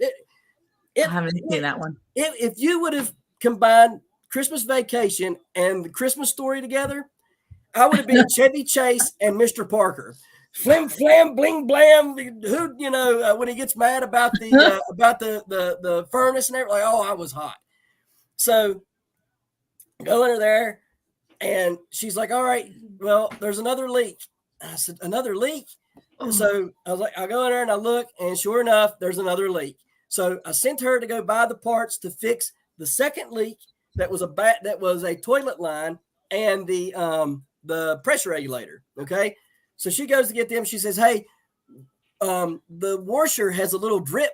I haven't seen that one. If you would have combined Christmas Vacation and the Christmas Story together, I would have been Chevy Chase and Mr. Parker. flim flam bling blam. Who when he gets mad about the furnace and everything, like, oh, I was hot. So go under there, and she's like, all right, well, there's another leak. I said, another leak? Oh. So I was like, I go in there and I look, and sure enough, there's another leak. So I sent her to go buy the parts to fix the second leak that was a toilet line and the pressure regulator. Okay. So she goes to get them. She says, hey, the washer has a little drip.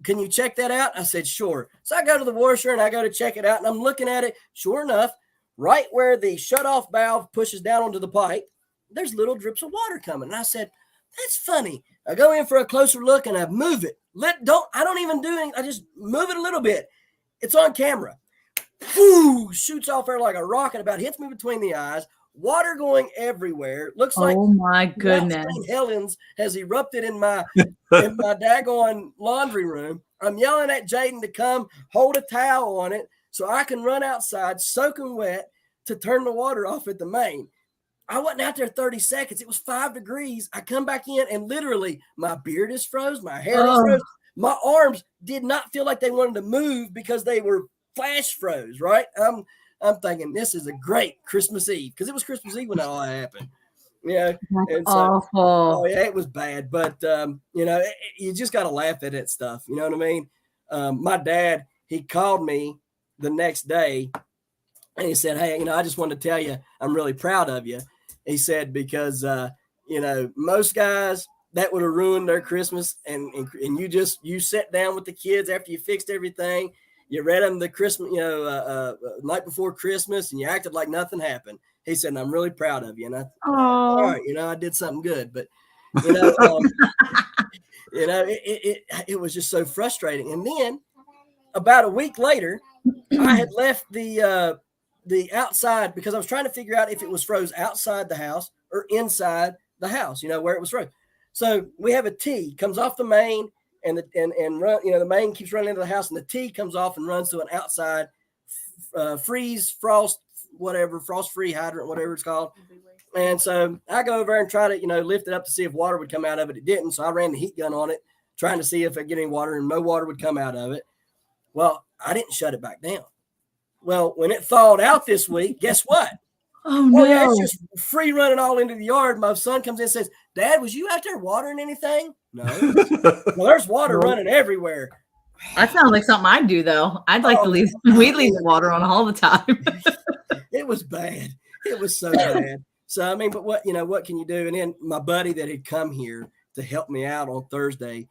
Can you check that out? I said, sure. So I go to the washer and I go to check it out, and I'm looking at it. Sure enough, right where the shutoff valve pushes down onto the pipe, there's little drips of water coming. And I said, that's funny. I go in for a closer look and I move it. I don't even do anything. I just move it a little bit. It's on camera. Whoo, shoots off there like a rocket, about hits me between the eyes. Water going everywhere. Looks like, oh my goodness, St. Helens has erupted in my daggone laundry room. I'm yelling at Jaden to come hold a towel on it so I can run outside soaking wet to turn the water off at the main. I wasn't out there 30 seconds. It was 5 degrees. I come back in and literally my beard is froze. My hair is froze. My arms did not feel like they wanted to move because they were flash froze, right? I'm thinking this is a great Christmas Eve, because it was Christmas Eve when all that happened. That's awful. Oh yeah, it was bad. But you just got to laugh at that stuff. You know what I mean? My dad, he called me the next day and he said, hey, I just wanted to tell you I'm really proud of you. He said, because most guys, that would have ruined their Christmas, and you sat down with the kids after you fixed everything. You read them the Christmas, night before Christmas, and you acted like nothing happened. He said, and I'm really proud of you. And all right, I did something good, but it was just so frustrating. And then about a week later, I had left the outside, because I was trying to figure out if it was froze outside the house or inside the house, where it was froze. So we have a T comes off the main, and run, the main keeps running into the house, and the T comes off and runs to an outside frost-free hydrant, whatever it's called. And so I go over and try to, lift it up to see if water would come out of it. It didn't. So I ran the heat gun on it, trying to see if I get any water, and no water would come out of it. Well, I didn't shut it back down. Well, when it thawed out this week, guess what? Oh, no. Yeah, it's just free running all into the yard. My son comes in and says, Dad, was you out there watering anything? No. Well, there's water running everywhere. That sounds like something I'd do, though. I'd like to leave. We'd leave the water on all the time. It was bad. It was so bad. So, I mean, but what can you do? And then my buddy that had come here to help me out on Thursday,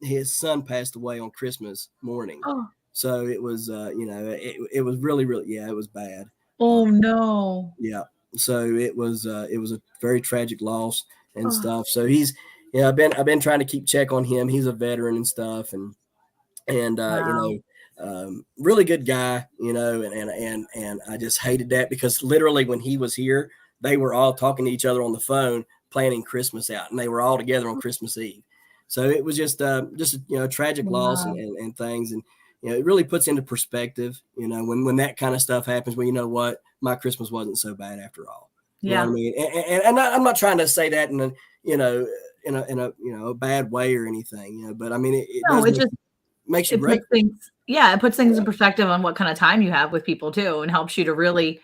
his son passed away on Christmas morning. Oh. So it was, it was really, really, it was bad. Oh no. Yeah. So it was a very tragic loss and stuff. So he's, I've been trying to keep check on him. He's a veteran and stuff, and wow. Really good guy, and I just hated that, because literally when he was here, they were all talking to each other on the phone, planning Christmas out, and they were all together on Christmas Eve. So it was just a tragic loss and things. And, it really puts into perspective, when that kind of stuff happens, well, you know what, my Christmas wasn't so bad after all. You know what I mean? And I'm not trying to say that in a bad way or anything, but I mean, it makes you great. It puts things in perspective on what kind of time you have with people too, and helps you to really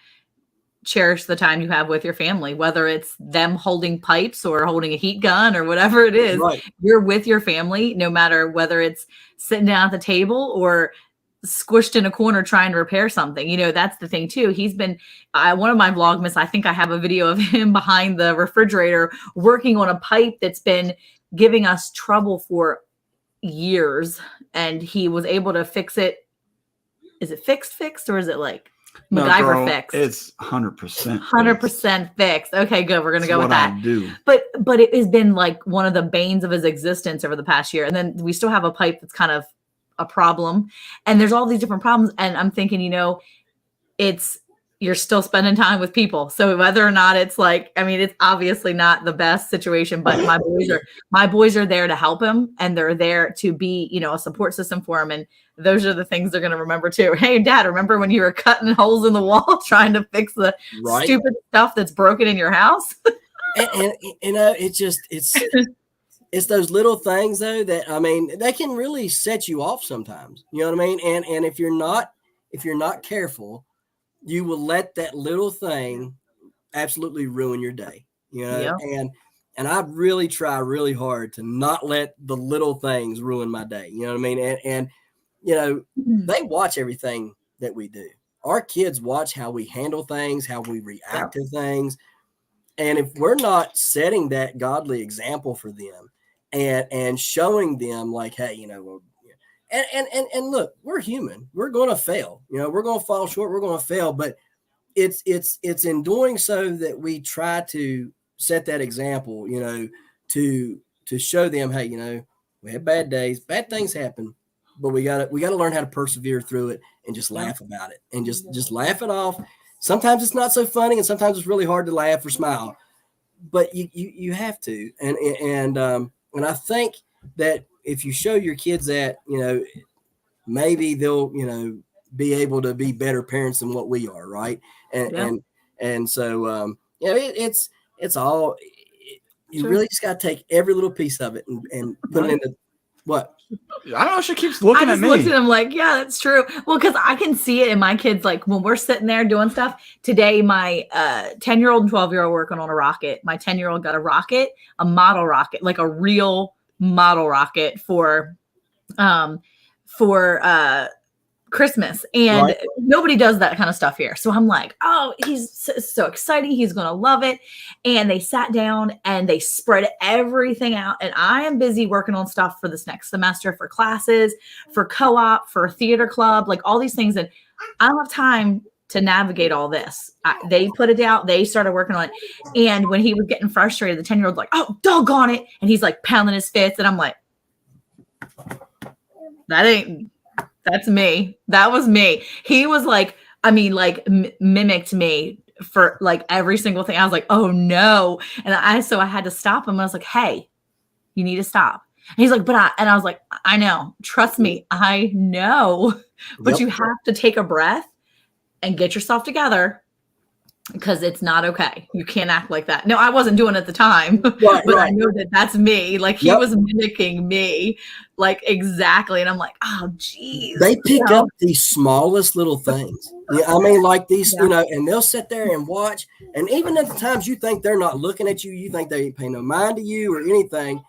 cherish the time you have with your family, whether it's them holding pipes or holding a heat gun or whatever it is. Right. You're with your family, no matter whether it's sitting down at the table or squished in a corner trying to repair something. That's the thing too. He's been one of my Vlogmas, I think I have a video of him behind the refrigerator working on a pipe that's been giving us trouble for years, and he was able to fix it. Is it fixed or is it like MacGyver fixed? It's 100%. 100% fixed. Okay, good. We're gonna go with that. I do. But it has been like one of the banes of his existence over the past year, and then we still have a pipe that's kind of a problem, and there's all these different problems. And I'm thinking, you're still spending time with people. So whether or not it's like, I mean, it's obviously not the best situation, but my boys are there to help him, and they're there to be, a support system for him. And those are the things they're going to remember too. Hey, Dad, remember when you were cutting holes in the wall trying to fix the stupid stuff that's broken in your house? and you know, it's those little things though that, I mean, they can really set you off sometimes. You know what I mean? And if you're not careful, you will let that little thing absolutely ruin your day. You know, Yeah. and I really try really hard to not let the little things ruin my day. You know what I mean? And you know, they watch everything that we do. Our kids watch how we handle things, how we react to things. And if we're not setting that godly example for them and showing them like, hey, you know, well, and look, we're human. We're going to fail. You know, we're going to fall short. We're going to fail. But it's in doing so that we try to set that example, you know, to show them, hey, you know, we have bad days, bad things happen, but we gotta learn how to persevere through it and just laugh about it and just laugh it off. Sometimes it's not so funny, and sometimes it's really hard to laugh or smile, but you have to. And I think that if you show your kids that, you know, maybe they'll, you know, be able to be better parents than what we are, right? And so yeah, it's all, you really just got to take every little piece of it and put it into what. I don't know. She keeps looking at me. I just looked at him like, yeah, that's true. Well, because I can see it in my kids. Like when we're sitting there doing stuff today, my 10-year-old and 12-year-old working on a rocket. My 10-year-old got a rocket, a model rocket, like a real model rocket for Christmas, and nobody does that kind of stuff here. So I'm like, oh, he's so exciting. He's going to love it. And they sat down and they spread everything out. And I am busy working on stuff for this next semester, for classes, for co-op, for theater club, like all these things. And I don't have time to navigate all this. They put it out. They started working on it. And when he was getting frustrated, the 10-year-old like, oh, doggone it. And he's like pounding his fists. And I'm like, that's me. That was me. He was like, I mean, like mimicked me for like every single thing. I was like, oh no. And so I had to stop him. I was like, hey, you need to stop. And he's like, and I was like, I know, trust me. I know, but you have to take a breath and get yourself together, because it's not okay. You can't act like that. No, I wasn't doing it at the time, but I know that that's me. Like he was mimicking me, like exactly. And I'm like, oh, geez. They pick up the smallest little things. Yeah, I mean, like these, you know, and they'll sit there and watch. And even at the times you think they're not looking at you, you think they ain't paying no mind to you or anything.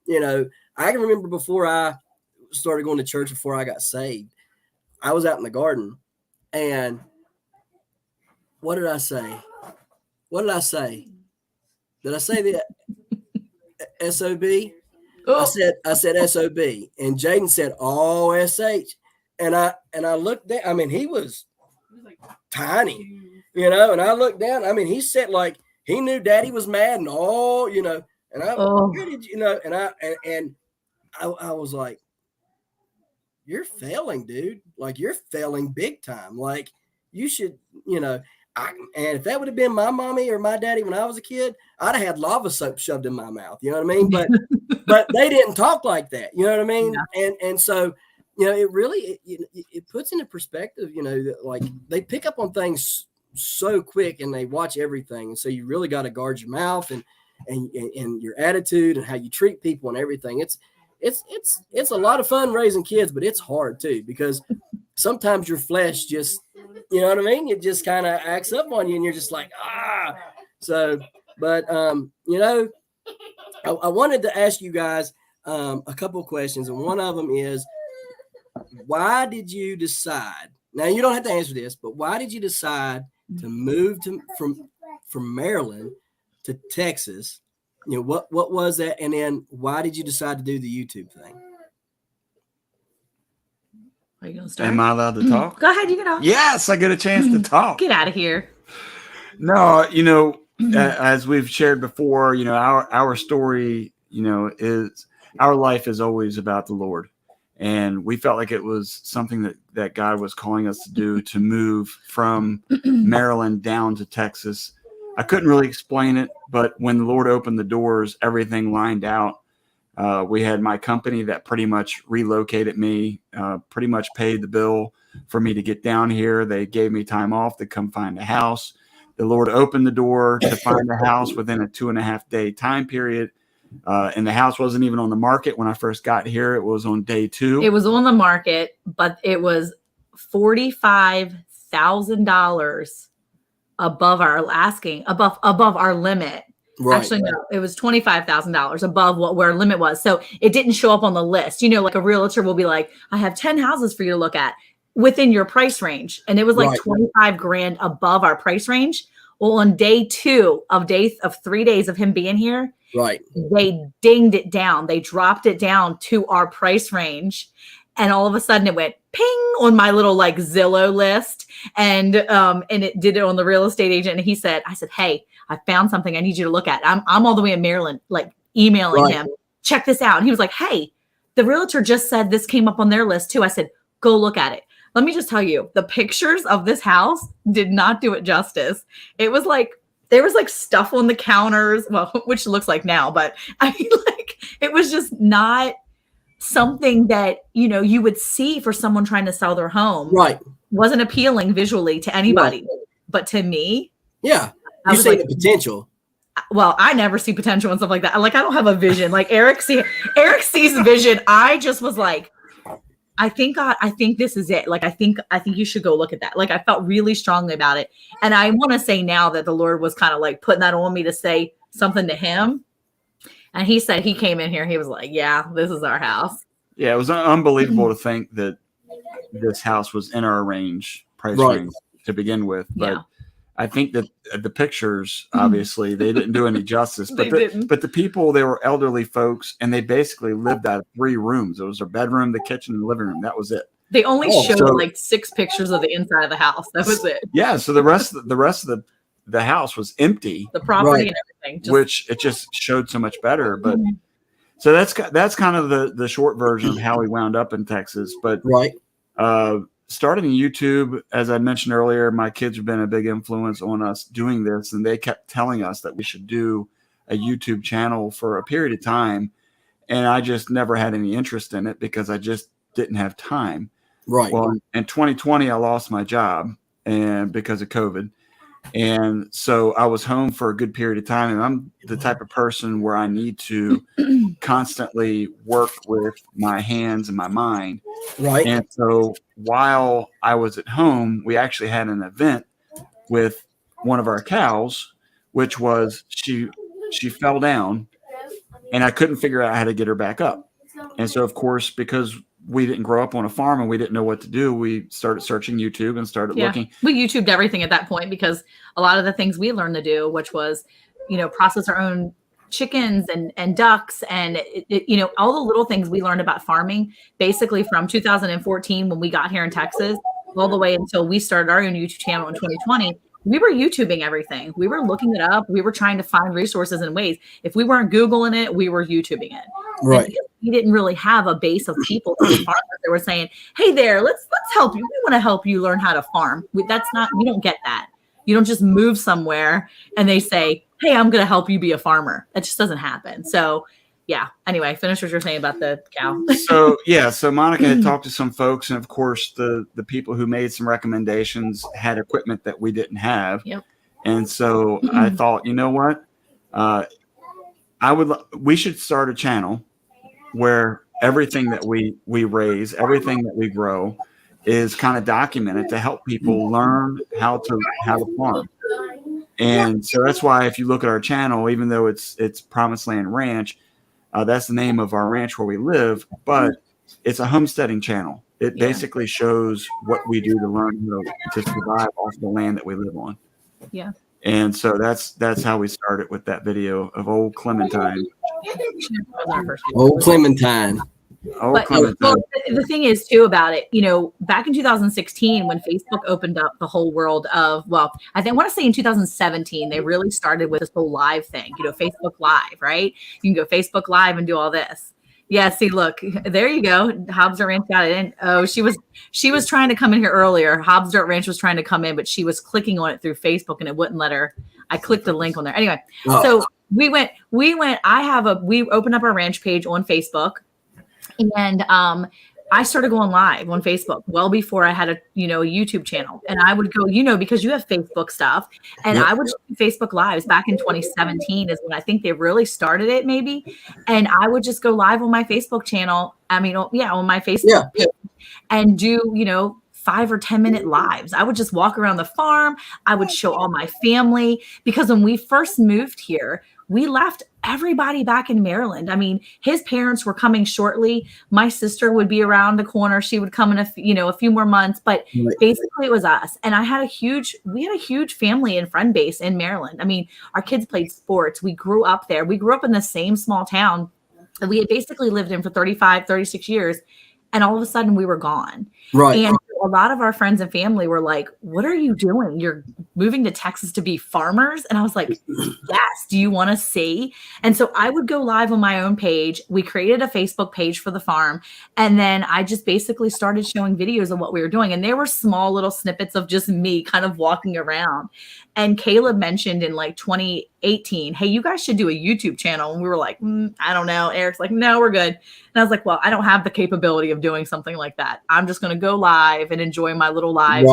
You know, I can remember before I started going to church, before I got saved, I was out in the garden, and what did I say? What did I say? Did I say the SOB? Oh. I said SOB, and Jaden said OSH, and I looked down. I mean, he was tiny, you know, and I looked down. I mean, he said like he knew Daddy was mad and all, you know, and where did you know? And I was like, you're failing, dude. Like you're failing big time. Like you should, you know. And if that would have been my mommy or my daddy when I was a kid, I'd have had lava soap shoved in my mouth. You know what I mean? But they didn't talk like that. You know what I mean? Yeah. And so, you know, it really it puts into perspective. You know, that like they pick up on things so quick and they watch everything, and so you really got to guard your mouth and your attitude and how you treat people and everything. It's a lot of fun raising kids, but it's hard too, because sometimes your flesh just, you know what I mean? It just kind of acts up on you and you're just like, ah. So, but, you know, I wanted to ask you guys a couple of questions. And one of them is, why did you decide? Now, you don't have to answer this, but why did you decide to move from Maryland to Texas? You know, what was that? And then why did you decide to do the YouTube thing? Are you gonna start? Am I allowed to talk? Go ahead, you can talk. Yes, I get a chance to talk. Get out of here. No, you know, as we've shared before, you know, our story, you know, is our life is always about the Lord. And we felt like it was something that God was calling us to do, to move from Maryland down to Texas. I couldn't really explain it, but when the Lord opened the doors, everything lined out. We had my company that pretty much relocated me, pretty much paid the bill for me to get down here. They gave me time off to come find a house. The Lord opened the door to find a house within a 2.5 day time period. And the house wasn't even on the market when I first got here. It was on day 2. It was on the market, but it was $45,000 above our asking, above our limit. Right. Actually, no, it was $25,000 above what our limit was. So it didn't show up on the list. You know, like a realtor will be like, I have 10 houses for you to look at within your price range. And it was like 25 grand above our price range. Well, on day 2 of 3 days of him being here, right, they dinged it down. They dropped it down to our price range. And all of a sudden it went ping on my little like Zillow list. And it did it on the real estate agent. And I said, hey, I found something I need you to look at. I'm all the way in Maryland, like emailing him, check this out. And he was like, hey, the realtor just said this came up on their list too. I said, go look at it. Let me just tell you, the pictures of this house did not do it justice. It was like, there was like stuff on the counters, well, which looks like now, but I mean, like, it was just not something that, you know, you would see for someone trying to sell their home. Right. Wasn't appealing visually to anybody, but to me. Yeah. You see the potential. Well, I never see potential and stuff like that. Like, I don't have a vision. Like Eric sees vision. I just was like, I think this is it. Like, I think you should go look at that. Like, I felt really strongly about it. And I want to say now that the Lord was kind of like putting that on me to say something to him. And he said, he came in here, he was like, yeah, this is our house. Yeah. It was unbelievable to think that this house was in our price range to begin with. But I think that the pictures, obviously, they didn't do any justice. But the people, they were elderly folks, and they basically lived out of 3 rooms. It was their bedroom, the kitchen, and the living room. That was it. They only showed like 6 pictures of the inside of the house. That was it. Yeah. So the rest of the house was empty. The property and everything. Which it just showed so much better. But so that's kind of the short version of how we wound up in Texas. But starting YouTube, as I mentioned earlier, my kids have been a big influence on us doing this, and they kept telling us that we should do a YouTube channel for a period of time. And I just never had any interest in it because I just didn't have time. Right. Well, in 2020, I lost my job and because of COVID. And so I was home for a good period of time. And I'm the type of person where I need to constantly work with my hands and my mind. Right. And so while I was at home, we actually had an event with one of our cows, which was she fell down and I couldn't figure out how to get her back up. And so, of course, because we didn't grow up on a farm and we didn't know what to do, we started searching YouTube and started looking. We YouTubed everything at that point because a lot of the things we learned to do, which was, you know, process our own chickens and ducks and, you know, all the little things we learned about farming, basically from 2014 when we got here in Texas, all the way until we started our own YouTube channel in 2020. We were YouTubing everything. We were looking it up. We were trying to find resources and ways. If we weren't Googling it, we were YouTubing it. Right. And we didn't really have a base of people that were saying, hey there, let's help you. We want to help you learn how to farm. You don't get that. You don't just move somewhere and they say, hey, I'm going to help you be a farmer. That just doesn't happen. So yeah. Anyway, finish what you're saying about the cow. So Monica had talked to some folks, and of course the people who made some recommendations had equipment that we didn't have. Yep. And so I thought, you know what? We should start a channel where everything that we raise, everything that we grow is kind of documented to help people learn how to farm. And so that's why if you look at our channel, even though it's Promised Land Ranch, that's the name of our ranch where we live, but it's a homesteading channel. It basically shows what we do to learn to survive off the land that we live on. Yeah. And so that's how we started with that video of old Clementine. Old Clementine. Well, the thing is too about it, you know, back in 2016 when Facebook opened up the whole world of, well, I want to say in 2017 they really started with this whole live thing, you know, Facebook Live, right? You can go Facebook Live and do all this. Yeah, see, look, there you go. Hobbs Dirt Ranch got it in. Oh, she was trying to come in here earlier. Hobbs Dirt Ranch was trying to come in, but she was clicking on it through Facebook and it wouldn't let her. I clicked the link on there. Anyway, so we opened up our ranch page on Facebook. And I started going live on Facebook well before I had a YouTube channel, and I would go, because you have Facebook stuff, and I would do Facebook lives back in 2017 is when I think they really started it, maybe, and I would just go live on my Facebook channel. I mean, on my Facebook page, and do 5 or 10 minute lives. I would just walk around the farm. I would show all my family, because when we first moved here, we left everybody back in Maryland. I mean, his parents were coming shortly. My sister would be around the corner. She would come in a few more months, but basically it was us. And we had a huge family and friend base in Maryland. I mean, our kids played sports. We grew up there. We grew up in the same small town that we had basically lived in for 35, 36 years. And all of a sudden we were gone. Right. And a lot of our friends and family were like, what are you doing? You're moving to Texas to be farmers? And I was like, yes, do you want to see? And so I would go live on my own page. We created a Facebook page for the farm. And then I just basically started showing videos of what we were doing. And there were small little snippets of just me kind of walking around. And Caleb mentioned in like 2018, hey, you guys should do a YouTube channel. And we were like, I don't know. Eric's like, no, we're good. And I was like, well, I don't have the capability of doing something like that. I'm just going to go live and enjoy my little lives.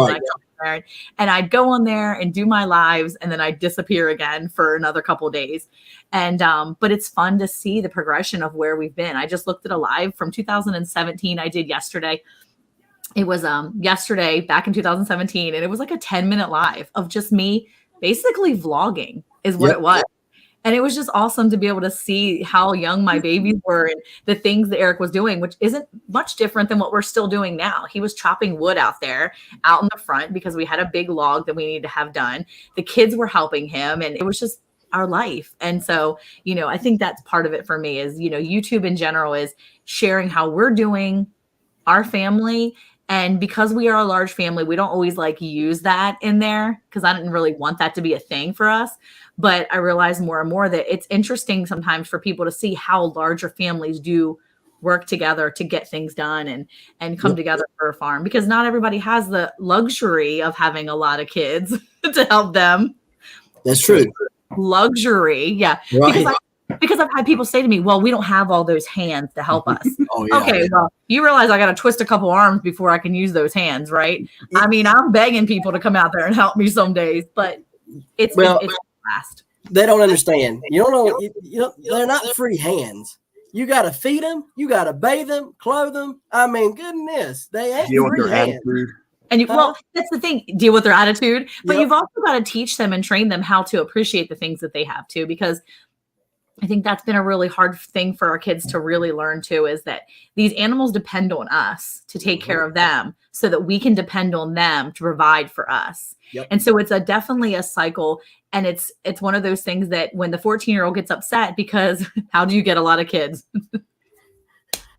Right. And I'd go on there and do my lives, and then I'd disappear again for another couple of days. And but it's fun to see the progression of where we've been. I just looked at a live from 2017 I did yesterday. It was yesterday back in 2017, and it was like a 10-minute live of just me basically vlogging is what it was. And it was just awesome to be able to see how young my babies were and the things that Eric was doing, which isn't much different than what we're still doing now. He was chopping wood out there out in the front because we had a big log that we needed to have done. The kids were helping him, and it was just our life. And so, I think that's part of it for me is, YouTube in general is sharing how we're doing, our family. And because we are a large family, we don't always use that in there because I didn't really want that to be a thing for us. But I realize more and more that it's interesting sometimes for people to see how larger families do work together to get things done and come together for a farm, because not everybody has the luxury of having a lot of kids to help them. That's true. Luxury. Yeah. Right. Because I've had people say to me, well, we don't have all those hands to help us. Oh, yeah. Okay, well, you realize I got to twist a couple arms before I can use those hands, right? I mean, I'm begging people to come out there and help me some days, but it's fast. They don't understand. You don't know. They're not free hands. You got to feed them. You got to bathe them, clothe them. I mean, goodness, they ain't free hands. And that's the thing, deal with their attitude, but you've also got to teach them and train them how to appreciate the things that they have too, because I think that's been a really hard thing for our kids to really learn too, is that these animals depend on us to take care of them so that we can depend on them to provide for us. Yep. And so it's definitely a cycle. And it's one of those things that when the 14-year-old gets upset, because how do you get a lot of kids?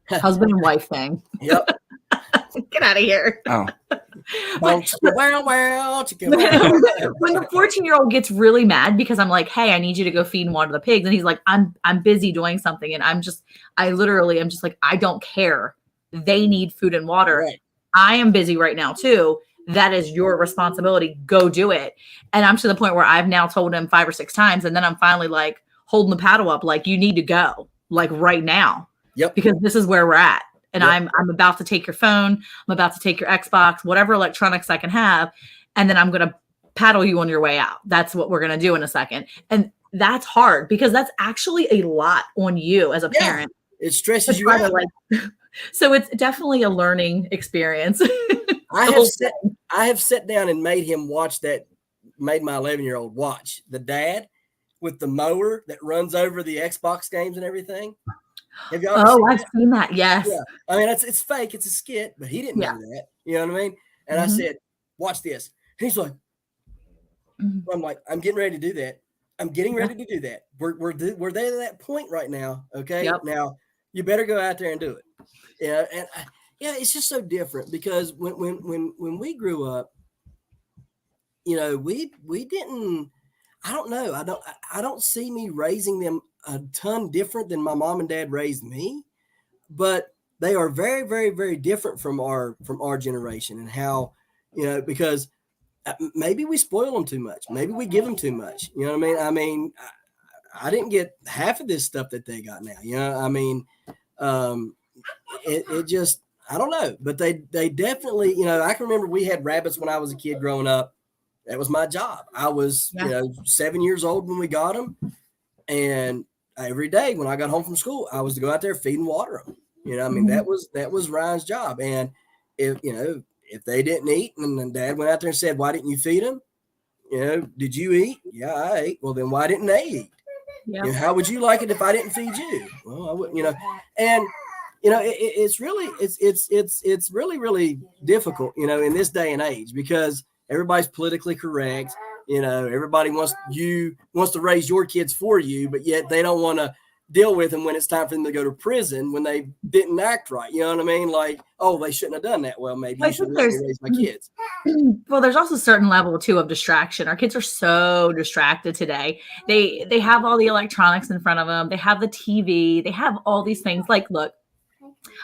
Husband and wife thing. Yep. Get out of here. Oh. When the 14-year-old gets really mad because I'm like, hey, I need you to go feed and water the pigs. And he's like, I'm busy doing something. And I literally am just like, I don't care. They need food and water. Right. I am busy right now too. That is your responsibility. Go do it. And I'm to the point where I've now told him 5 or 6 times. And then I'm finally like holding the paddle up, like, you need to go like right now. Yep. Because this is where we're at. And I'm about to take your phone. I'm about to take your Xbox, whatever electronics I can have. And then I'm going to paddle you on your way out. That's what we're going to do in a second. And that's hard because that's actually a lot on you as a parent. It stresses you out. So it's definitely a learning experience. I have sat down and made him watch made my 11-year-old watch the dad with the mower that runs over the Xbox games and everything. Have y'all I've seen that. Yes. Yeah. I mean, it's fake. It's a skit, but he didn't know that. You know what I mean? And I said, watch this. And he's like, I'm like, I'm getting ready to do that. I'm getting ready to do that. We're there to that point right now. Okay. Yep. Now you better go out there and do it. Yeah. And it's just so different because when we grew up, we didn't, I don't know. I don't see me raising them a ton different than my mom and dad raised me, but they are very, very, very different from our generation and how, because maybe we spoil them too much. Maybe we give them too much. You know what I mean? I mean, I didn't get half of this stuff that they got now. I mean, it just, I don't know, but they definitely, you know, I can remember we had rabbits when I was a kid growing up. That was my job. I was, you know, 7 years old when we got them, and every day when I got home from school, I was to go out there, feed and water them. You know, I mean, that was Ryan's job. And if, you know, if they didn't eat, and then Dad went out there and said, "Why didn't you feed them? You know, did you eat?" "Yeah, I ate." "Well, then why didn't they eat?" Yeah. You know, "How would you like it if I didn't feed you?" "Well, I wouldn't," you know. And you know, it's really, really difficult, you know, in this day and age, because everybody's politically correct. You know, everybody wants to raise your kids for you, but yet they don't want to deal with them when it's time for them to go to prison when they didn't act right. You know what I mean? Like, oh, they shouldn't have done that. Well, maybe you should let me raise my kids. Well, there's also a certain level too of distraction. Our kids are so distracted today. They have all the electronics in front of them. They have the TV. They have all these things. Like, look,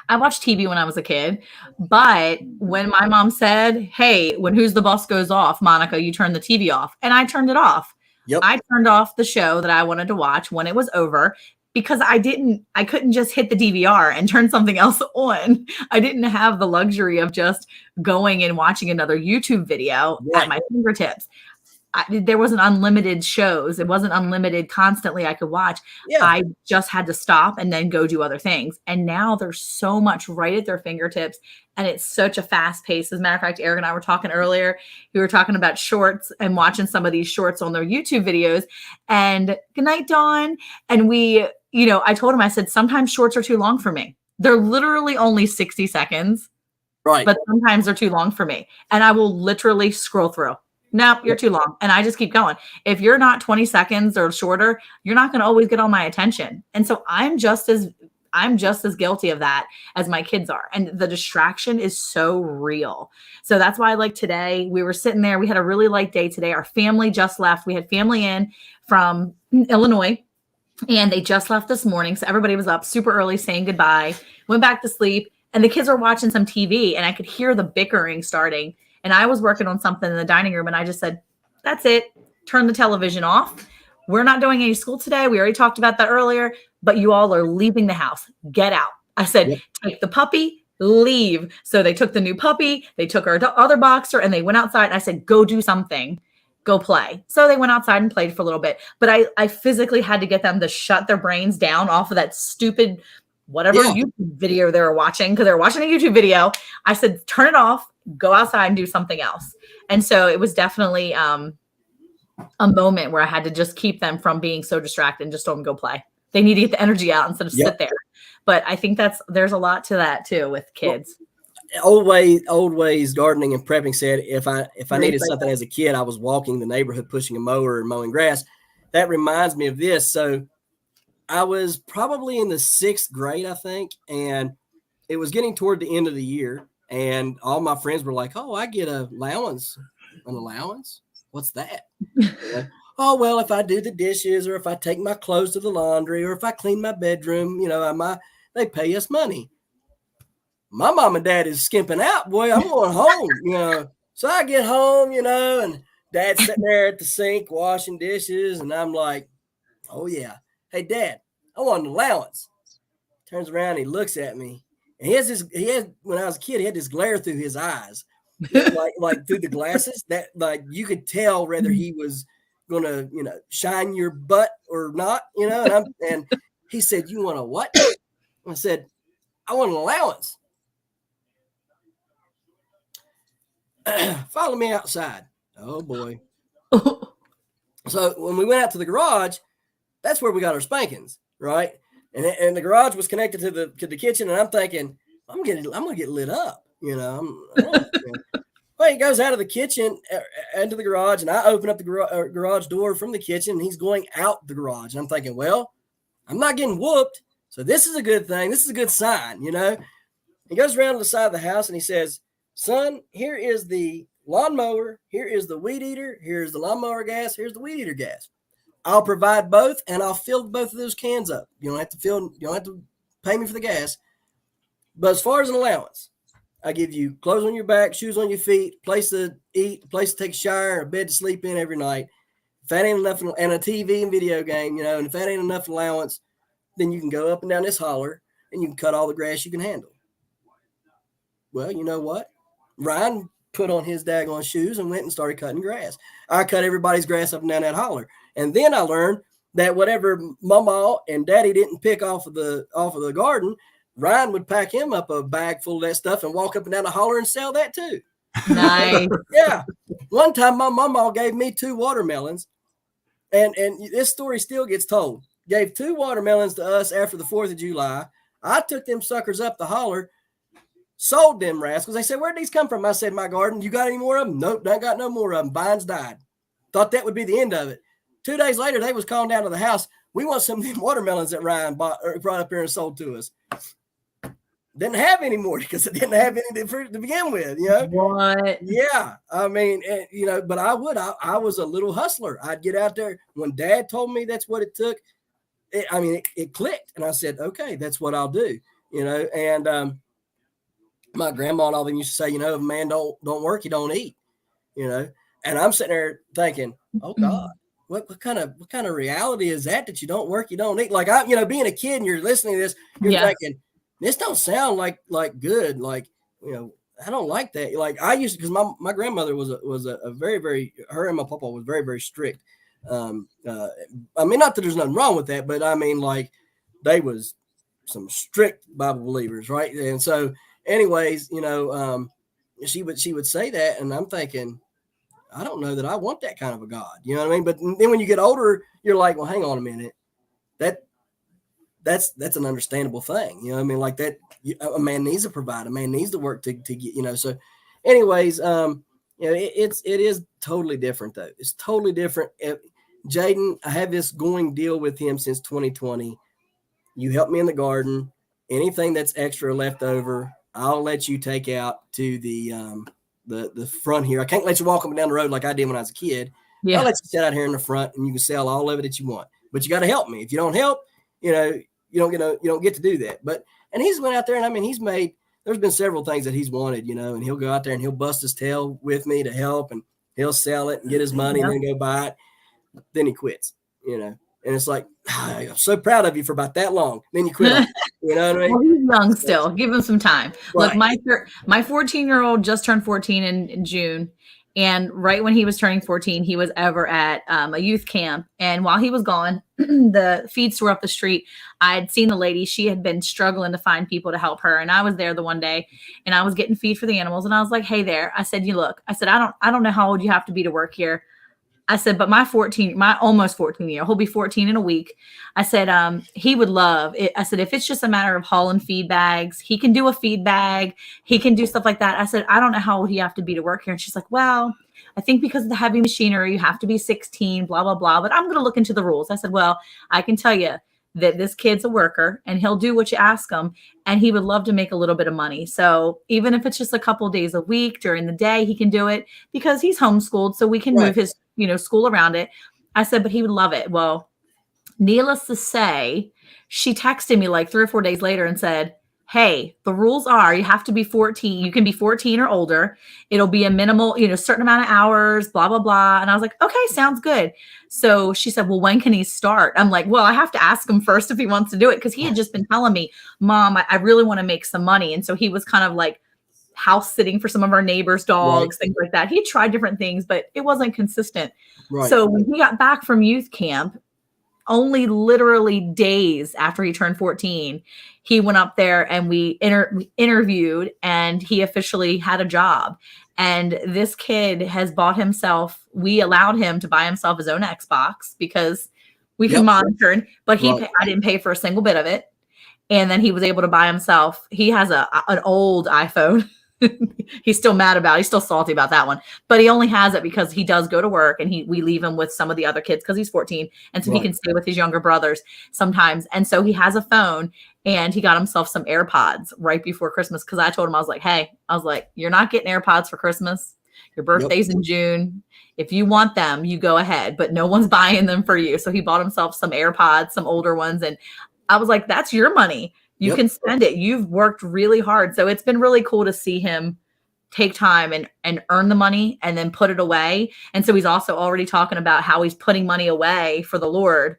I watched TV when I was a kid, but when my mom said, "Hey, when Who's the Boss goes off, Monica, you turn the TV off," and I turned it off. Yep. I turned off the show that I wanted to watch when it was over, because I couldn't just hit the DVR and turn something else on. I didn't have the luxury of just going and watching another YouTube video at my fingertips. There wasn't unlimited shows. It wasn't unlimited constantly I could watch. Yeah. I just had to stop and then go do other things. And now there's so much right at their fingertips. And it's such a fast pace. As a matter of fact, Eric and I were talking earlier. We were talking about shorts and watching some of these shorts on their YouTube videos. And good night, Dawn. And we, you know, I told him, I said, sometimes shorts are too long for me. They're literally only 60 seconds. Right. But sometimes they're too long for me. And I will literally scroll through. "Nope, you're too long." And I just keep going. If you're not 20 seconds or shorter, you're not going to always get all my attention. And so I'm just as guilty of that as my kids are. And the distraction is so real. So that's why, like, today we were sitting there. We had a really light day today. Our family just left. We had family in from Illinois, and they just left this morning. So everybody was up super early saying goodbye, went back to sleep, and the kids were watching some TV, and I could hear the bickering starting. And I was working on something in the dining room, and I just said, "That's it. Turn the television off. We're not doing any school today. We already talked about that earlier, but you all are leaving the house. Get out." I said, "Take the puppy, leave." So they took the new puppy, they took our other boxer, and they went outside. And I said, "Go do something. Go play." So they went outside and played for a little bit. But I physically had to get them to shut their brains down off of that stupid whatever YouTube video they were watching, because they were watching a YouTube video. I said, "Turn it off. Go outside and do something else." And so it was definitely a moment where I had to just keep them from being so distracted and just don't go play. They need to get the energy out instead of sit there. But I think there's a lot to that too with kids. Old ways gardening and prepping said, if I needed something as a kid, I was walking the neighborhood, pushing a mower and mowing grass. That reminds me of this. So I was probably in the 6th grade, I think, and it was getting toward the end of the year. And all my friends were like, "Oh, I get an allowance." "An allowance? What's that?" "Oh, well, if I do the dishes, or if I take my clothes to the laundry, or if I clean my bedroom, you know, they pay us money." My mom and dad is skimping out, boy. I'm going home, you know. So I get home, you know, and Dad's sitting there at the sink washing dishes, and I'm like, "Oh yeah, hey Dad, I want an allowance." Turns around, he looks at me. And he had when I was a kid, he had this glare through his eyes, like through the glasses that, like, you could tell whether he was gonna, you know, shine your butt or not, you know. And he said, "You want a what?" I said, "I want an allowance." "Follow me outside." Oh boy. So when we went out to the garage, that's where we got our spankings, right? And the garage was connected to the kitchen, and I'm thinking, I'm gonna get lit up, you know. Well, he goes out of the kitchen into the garage, and I open up the garage door from the kitchen, and he's going out the garage. And I'm thinking, well, I'm not getting whooped, so this is a good thing. This is a good sign, you know. He goes around to the side of the house, and he says, "Son, here is the lawnmower, here is the weed eater, here's the lawnmower gas, here's the weed eater gas. I'll provide both, and I'll fill both of those cans up. You don't have to pay me for the gas. But as far as an allowance, I give you clothes on your back, shoes on your feet, place to eat, place to take a shower, a bed to sleep in every night. If that ain't enough, and a TV and video game, you know, and if that ain't enough allowance, then you can go up and down this holler, and you can cut all the grass you can handle." well, you know what? Ryan put on his daggone shoes and went and started cutting grass. I cut everybody's grass up and down that holler. And then I learned that whatever Mama and Daddy didn't pick off of the garden, Ryan would pack him up a bag full of that stuff and walk up and down the holler and sell that too. Nice. Yeah. One time my mama gave me 2 watermelons, and this story still gets told. Gave 2 watermelons to us after the 4th of July. I took them suckers up the holler, sold them rascals. They said, where'd these come from? I said, my garden. You got any more of them? Nope, I got no more of them. Vines died. Thought that would be the end of it. 2 days later, they was calling down to the house. We want some of them watermelons that Ryan brought up here and sold to us. Didn't have any more because it didn't have any fruit to begin with, you know? What? Yeah. I mean, you know, but I was a little hustler. I'd get out there. When Dad told me that's what it took, it clicked. And I said, okay, that's what I'll do, you know? And my grandma and all them used to say, you know, if a man don't work, you don't eat, you know? And I'm sitting there thinking, oh God, what kind of reality is that you don't work, you don't eat? Like, you know, being a kid and you're listening to this, you're thinking, this don't sound like good. Like, you know, I don't like that. Like I used to, because my grandmother was a very, very, her and my papa was very, very strict. I mean, not that there's nothing wrong with that, but I mean, like they was some strict Bible believers, right? And so anyways, you know, she would say that, and I'm thinking, I don't know that I want that kind of a God. You know what I mean? But then when you get older, you're like, well, hang on a minute. That's an understandable thing. You know what I mean? Like that, a man needs to provide, a man needs to work to get, you know, so anyways, you know, it is totally different though. It's totally different. Jaden, I have this going deal with him since 2020. You help me in the garden. Anything that's extra left over, I'll let you take out to the front here. I can't let you walk up and down the road like I did when I was a kid. Yeah. I'll let you sit out here in the front and you can sell all of it that you want, but you got to help me. If you don't help, you know, you don't get to do that. And he's went out there, and I mean, there's been several things that he's wanted, you know, and he'll go out there and he'll bust his tail with me to help, and he'll sell it and get his money and then go buy it. Then he quits, you know, and it's like, I'm so proud of you for about that long. Then you quit. You know what I mean? Well, he's young still. Give him some time. Right. Look, my 14-year-old just turned 14 in June. And right when he was turning 14, he was ever at a youth camp. And while he was gone, the feed store up the street, I had seen the lady. She had been struggling to find people to help her. And I was there the one day, and I was getting feed for the animals. And I was like, hey there. I said, I don't know how old you have to be to work here. I said, but my almost 14-year-old, he'll be 14 in a week. I said, he would love it. I said, if it's just a matter of hauling feed bags, he can do a feed bag. He can do stuff like that. I said, I don't know how old you have to be to work here. And she's like, well, I think because of the heavy machinery, you have to be 16, blah, blah, blah. But I'm going to look into the rules. I said, well, I can tell you that this kid's a worker and he'll do what you ask him, and he would love to make a little bit of money. So even if it's just a couple days a week during the day, he can do it because he's homeschooled. So we can move his, school around it. I said, but he would love it. Well, needless to say, she texted me like 3 or 4 days later and said, hey, the rules are you have to be 14. You can be 14 or older. It'll be a minimal, certain amount of hours, blah, blah, blah. And I was like, okay, sounds good. So she said, well, when can he start? I'm like, well, I have to ask him first if he wants to do it. Because he had just been telling me, Mom, I really want to make some money. And so he was kind of like house sitting for some of our neighbors' dogs, things like that. He tried different things, but it wasn't consistent. Right. So when he got back from youth camp, only literally days after he turned 14, he went up there and we interviewed, and he officially had a job. And this kid has bought himself, we allowed him to buy himself his own Xbox because we can monitor, but I didn't pay for a single bit of it. And then he was able to buy himself, he has an old iPhone. He's still mad about it. He's still salty about that one, but he only has it because he does go to work, and we leave him with some of the other kids because he's 14. And so he can stay with his younger brothers sometimes. And so he has a phone, and he got himself some AirPods right before Christmas. Cause I told him, I was like, you're not getting AirPods for Christmas. Your birthday's in June. If you want them, you go ahead, but no one's buying them for you. So he bought himself some AirPods, some older ones. And I was like, that's your money. You can spend it. You've worked really hard. So it's been really cool to see him take time and earn the money and then put it away. And so he's also already talking about how he's putting money away for the Lord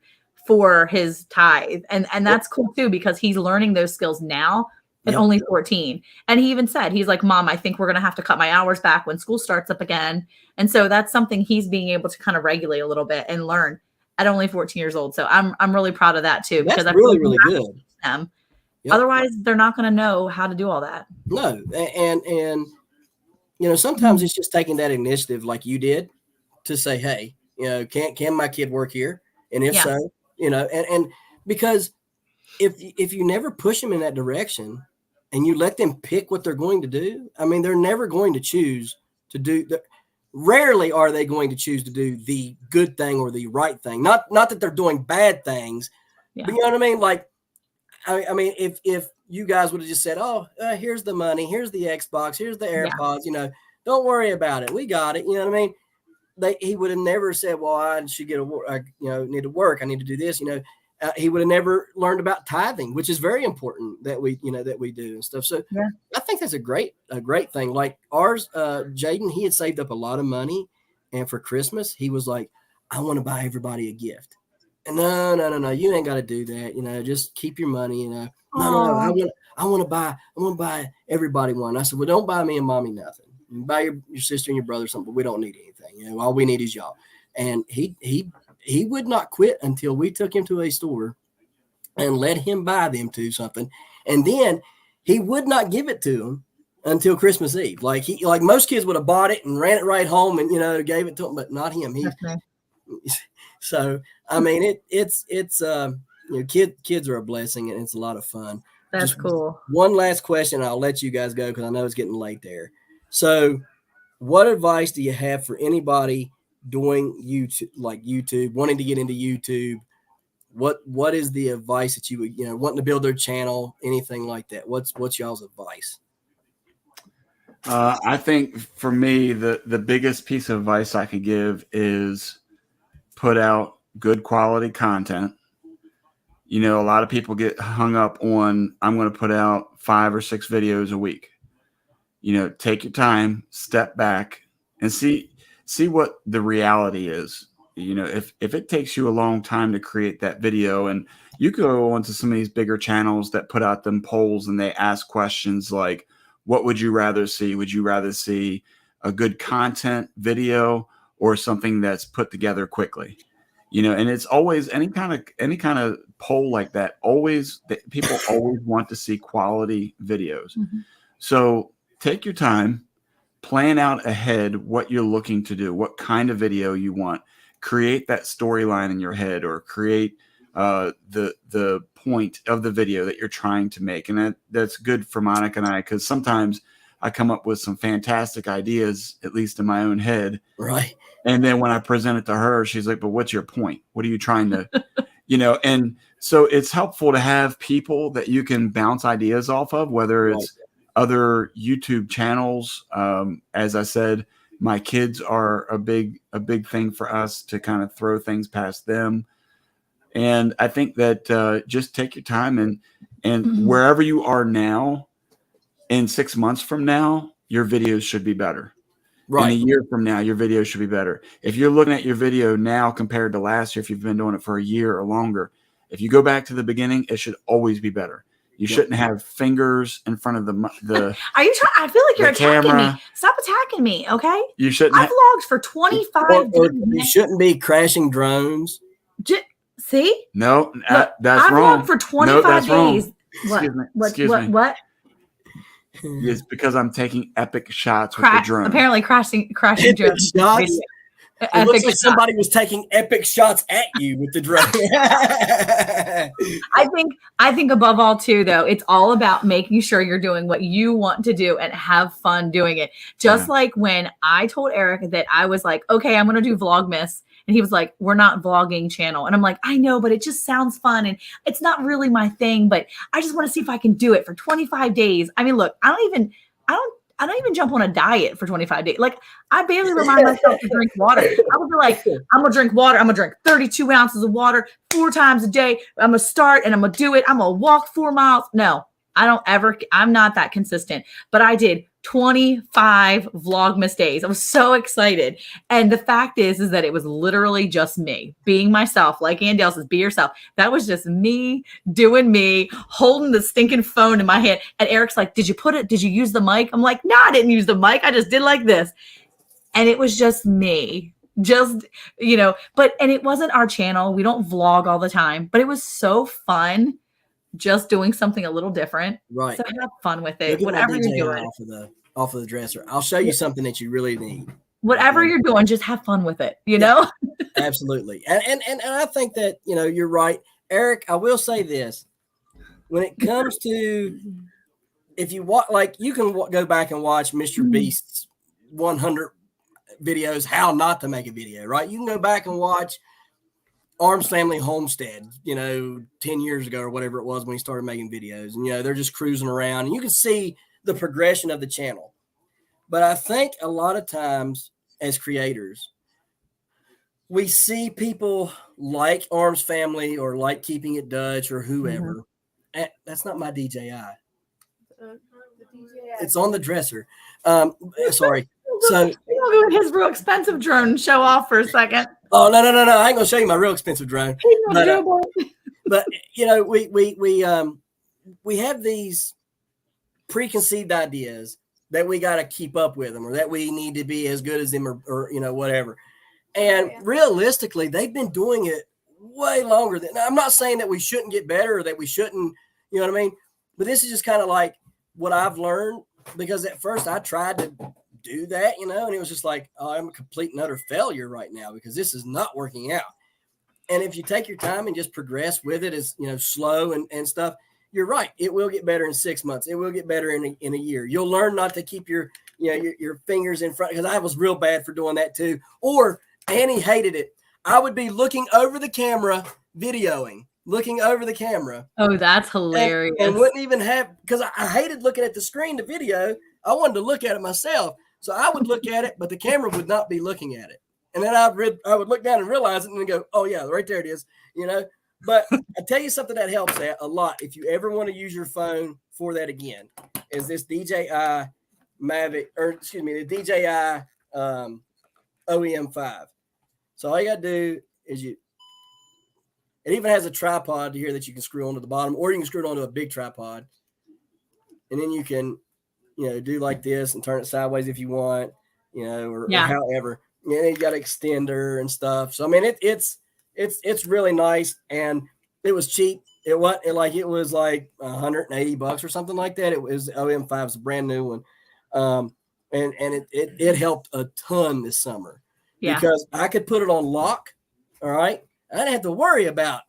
for his tithe. And that's cool too, because he's learning those skills now at only 14. And he even said, he's like, Mom, I think we're going to have to cut my hours back when school starts up again. And so that's something he's being able to kind of regulate a little bit and learn at only 14 years old. So I'm really proud of that too, because that's really good. Them. Yep. Otherwise, they're not going to know how to do all that. No. And sometimes it's just taking that initiative like you did to say, hey, can my kid work here? And if so, and because if you never push them in that direction and you let them pick what they're going to do, I mean, they're never going to choose to do the, rarely are they going to choose to do the good thing or the right thing. Not that they're doing bad things, but you know what I mean? Like, I mean, if you guys would have just said, oh, here's the money, here's the Xbox, here's the AirPods, don't worry about it. We got it. You know what I mean? He would have never said, well, I should get need to work. I need to do this, he would have never learned about tithing, which is very important that we do and stuff. So I think that's a great thing. Like ours, Jaden, he had saved up a lot of money, and for Christmas, he was like, I want to buy everybody a gift. And no, you ain't got to do that. Just keep your money. No, I want to buy everybody one. I said, well, don't buy me and mommy nothing. Buy your sister and your brother something, but we don't need anything. All we need is y'all. And he would not quit until we took him to a store and let him buy them to something. And then he would not give it to them until Christmas Eve. Like most kids would have bought it and ran it right home and, gave it to him, but not him. So, I mean, it's kids are a blessing and it's a lot of fun. That's cool. One last question. I'll let you guys go, 'cause I know it's getting late there. So what advice do you have for anybody doing YouTube, wanting to get into YouTube? What is the advice that you would, wanting to build their channel, anything like that? What's y'all's advice? I think for me, the biggest piece of advice I could give is put out good quality content. A lot of people get hung up on, I'm going to put out 5 or 6 videos a week. Take your time, step back and see what the reality is. If it takes you a long time to create that video, and you go onto some of these bigger channels that put out them polls and they ask questions like, what would you rather see? Would you rather see a good content video or something that's put together quickly? And it's always any kind of poll like that. People always want to see quality videos. Mm-hmm. So take your time, plan out ahead what you're looking to do, what kind of video you want, create that storyline in your head, or create the point of the video that you're trying to make. And that's good for Monica and I, because sometimes I come up with some fantastic ideas, at least in my own head. Right. And then when I present it to her, she's like, but what's your point? What are you trying to, and so it's helpful to have people that you can bounce ideas off of, whether it's other YouTube channels. As I said, my kids are a big thing for us to kind of throw things past them. And I think that just take your time and mm-hmm. wherever you are now, in 6 months from now, your videos should be better. Right. In a year from now, your video should be better. If you're looking at your video now compared to last year, if you've been doing it for a year or longer, if you go back to the beginning, it should always be better. You shouldn't have fingers in front of the. Are you trying? I feel like you're attacking me. Stop attacking me, okay? You shouldn't. I've vlogged for 25 days. You shouldn't be crashing drones. See? No, that's I've wrong. I've vlogged for 25 days. Wrong. Excuse me. What? It's because I'm taking epic shots with the drone. Apparently, crashing drones. It looks like somebody was taking epic shots at you with the drone. I think above all too, though, it's all about making sure you're doing what you want to do and have fun doing it. Just like when I told Eric that I was like, okay, I'm going to do Vlogmas. And he was like, we're not vlogging channel. And I'm like, I know, but it just sounds fun. And it's not really my thing, but I just want to see if I can do it for 25 days. I mean, look, I don't even jump on a diet for 25 days. Like, I barely remind myself to drink water. I would be like, I'm going to drink water. I'm going to drink 32 ounces of water 4 times a day. I'm going to start and I'm going to do it. I'm going to walk 4 miles. No, I'm not that consistent. But I did 25 Vlogmas days. I was so excited. And the fact is that it was literally just me being myself. Like Andale says, be yourself. That was just me doing me, holding the stinking phone in my hand. And Eric's like, did you use the mic? I'm like, no, I didn't use the mic. I just did like this. And it was just me. Just, and it wasn't our channel. We don't vlog all the time, but it was so fun just doing something a little different. Right. So have fun with it. Whatever you're doing. Off of the dresser. I'll show you something that you really need. Whatever you're doing, just have fun with it, know? Absolutely. And I think that, you're right. Eric, I will say this. When it comes to, if you watch, like you can go back and watch Mr. Beast's 100 videos, how not to make a video, right? You can go back and watch Arms Family Homestead, 10 years ago or whatever it was when he started making videos. And, they're just cruising around and you can see the progression of the channel. But I think a lot of times as creators, we see people like Arms Family or like Keeping It Dutch or whoever. That's not my DJI. It's on the dresser. Sorry. So his real expensive drone show off for a second. Oh, no. I ain't gonna show you my real expensive drone. But we have these preconceived ideas that we got to keep up with them or that we need to be as good as them or whatever. And realistically, they've been doing it way longer than. Now, I'm not saying that we shouldn't get better or that we shouldn't, you know what I mean? But this is just kind of like what I've learned, because at first I tried to do that, and it was just like, oh, I'm a complete and utter failure right now because this is not working out. And if you take your time and just progress with it as, slow and stuff, you're right. It will get better in 6 months. It will get better in a year. You'll learn not to keep your fingers in front, because I was real bad for doing that too. Or Annie hated it. I would be looking over the camera, looking over the camera. Oh, that's hilarious. And wouldn't even have, because I hated looking at the screen, the video. I wanted to look at it myself. So I would look at it, but the camera would not be looking at it. And then I would look down and realize it and then go, oh yeah, right there it is, But I tell you something that helps that a lot. If you ever want to use your phone for that again, is this DJI the DJI OEM5. So all you got to do is it even has a tripod here that you can screw onto the bottom, or you can screw it onto a big tripod. And then you can, do like this and turn it sideways if you want, or however. And then you got an extender and stuff. So, I mean, it's really nice, and it was cheap. It was like $180 or something like that. It was OM5, it's a brand new one. And it helped a ton this summer because I could put it on lock. All right. I didn't have to worry about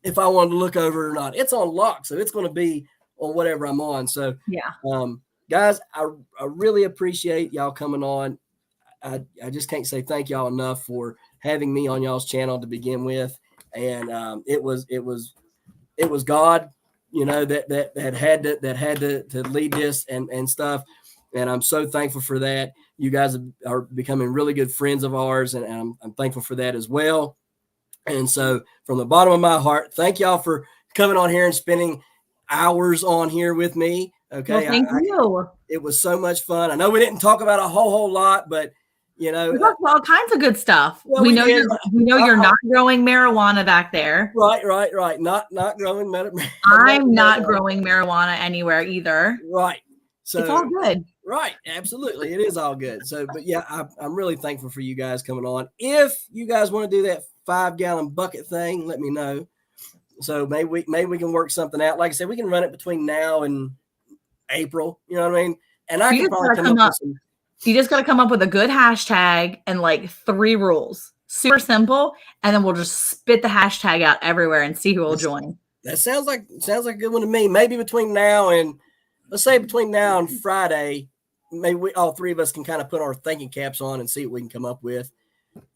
if I wanted to look over it or not. It's on lock. So it's going to be on whatever I'm on. So, guys, I really appreciate y'all coming on. I just can't say thank y'all enough for having me on y'all's channel to begin with. And it was God, that had to lead this and stuff. And I'm so thankful for that. You guys are becoming really good friends of ours, and I'm thankful for that as well. And so from the bottom of my heart, thank y'all for coming on here and spending hours on here with me. Okay. Well, thank you. It was so much fun. I know we didn't talk about a whole lot, but we talked about all kinds of good stuff. Well, we know you're not growing marijuana back there. Right. Not growing marijuana. I'm not growing marijuana anywhere either. Right. So it's all good. Right. Absolutely. It is all good. So, but yeah, I'm really thankful for you guys coming on. If you guys want to do that 5-gallon bucket thing, let me know. So maybe we can work something out. Like I said, we can run it between now and April. You know what I mean? And I can probably come up with some. You just got to come up with a good hashtag and like 3 rules. Super simple. And then we'll just spit the hashtag out everywhere and see who will join. That sounds like a good one to me. Maybe between now and Friday, maybe we all 3 of us can kind of put our thinking caps on and see what we can come up with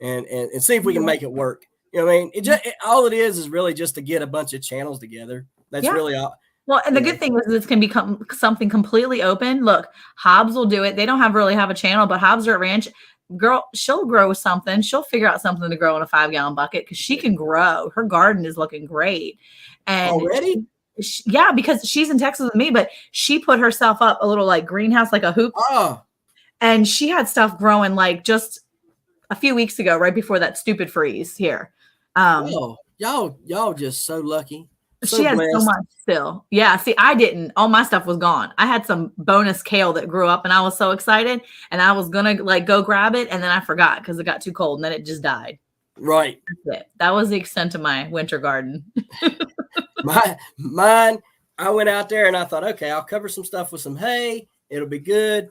and see if we can make it work. You know what I mean? All it is really just to get a bunch of channels together. That's really all. Well, and the good thing is this can become something completely open. Look, Hobbs will do it. They don't really have a channel, but Hobbs Dirt Ranch, girl, she'll grow something. She'll figure out something to grow in a 5-gallon bucket because she can grow. Her garden is looking great. And already? Yeah, because she's in Texas with me, but she put herself up a little like greenhouse, like a hoop. Oh, And she had stuff growing like just a few weeks ago, right before that stupid freeze here. oh, y'all just so lucky. So she had blessed. so much still. Yeah. See, I didn't. All my stuff was gone. I had some bonus kale that grew up and I was so excited and I was going to like go grab it. And then I forgot because it got too cold and then it just died. Right. That's it. That was the extent of my winter garden. Mine, I went out there and I thought, okay, I'll cover some stuff with some hay. It'll be good.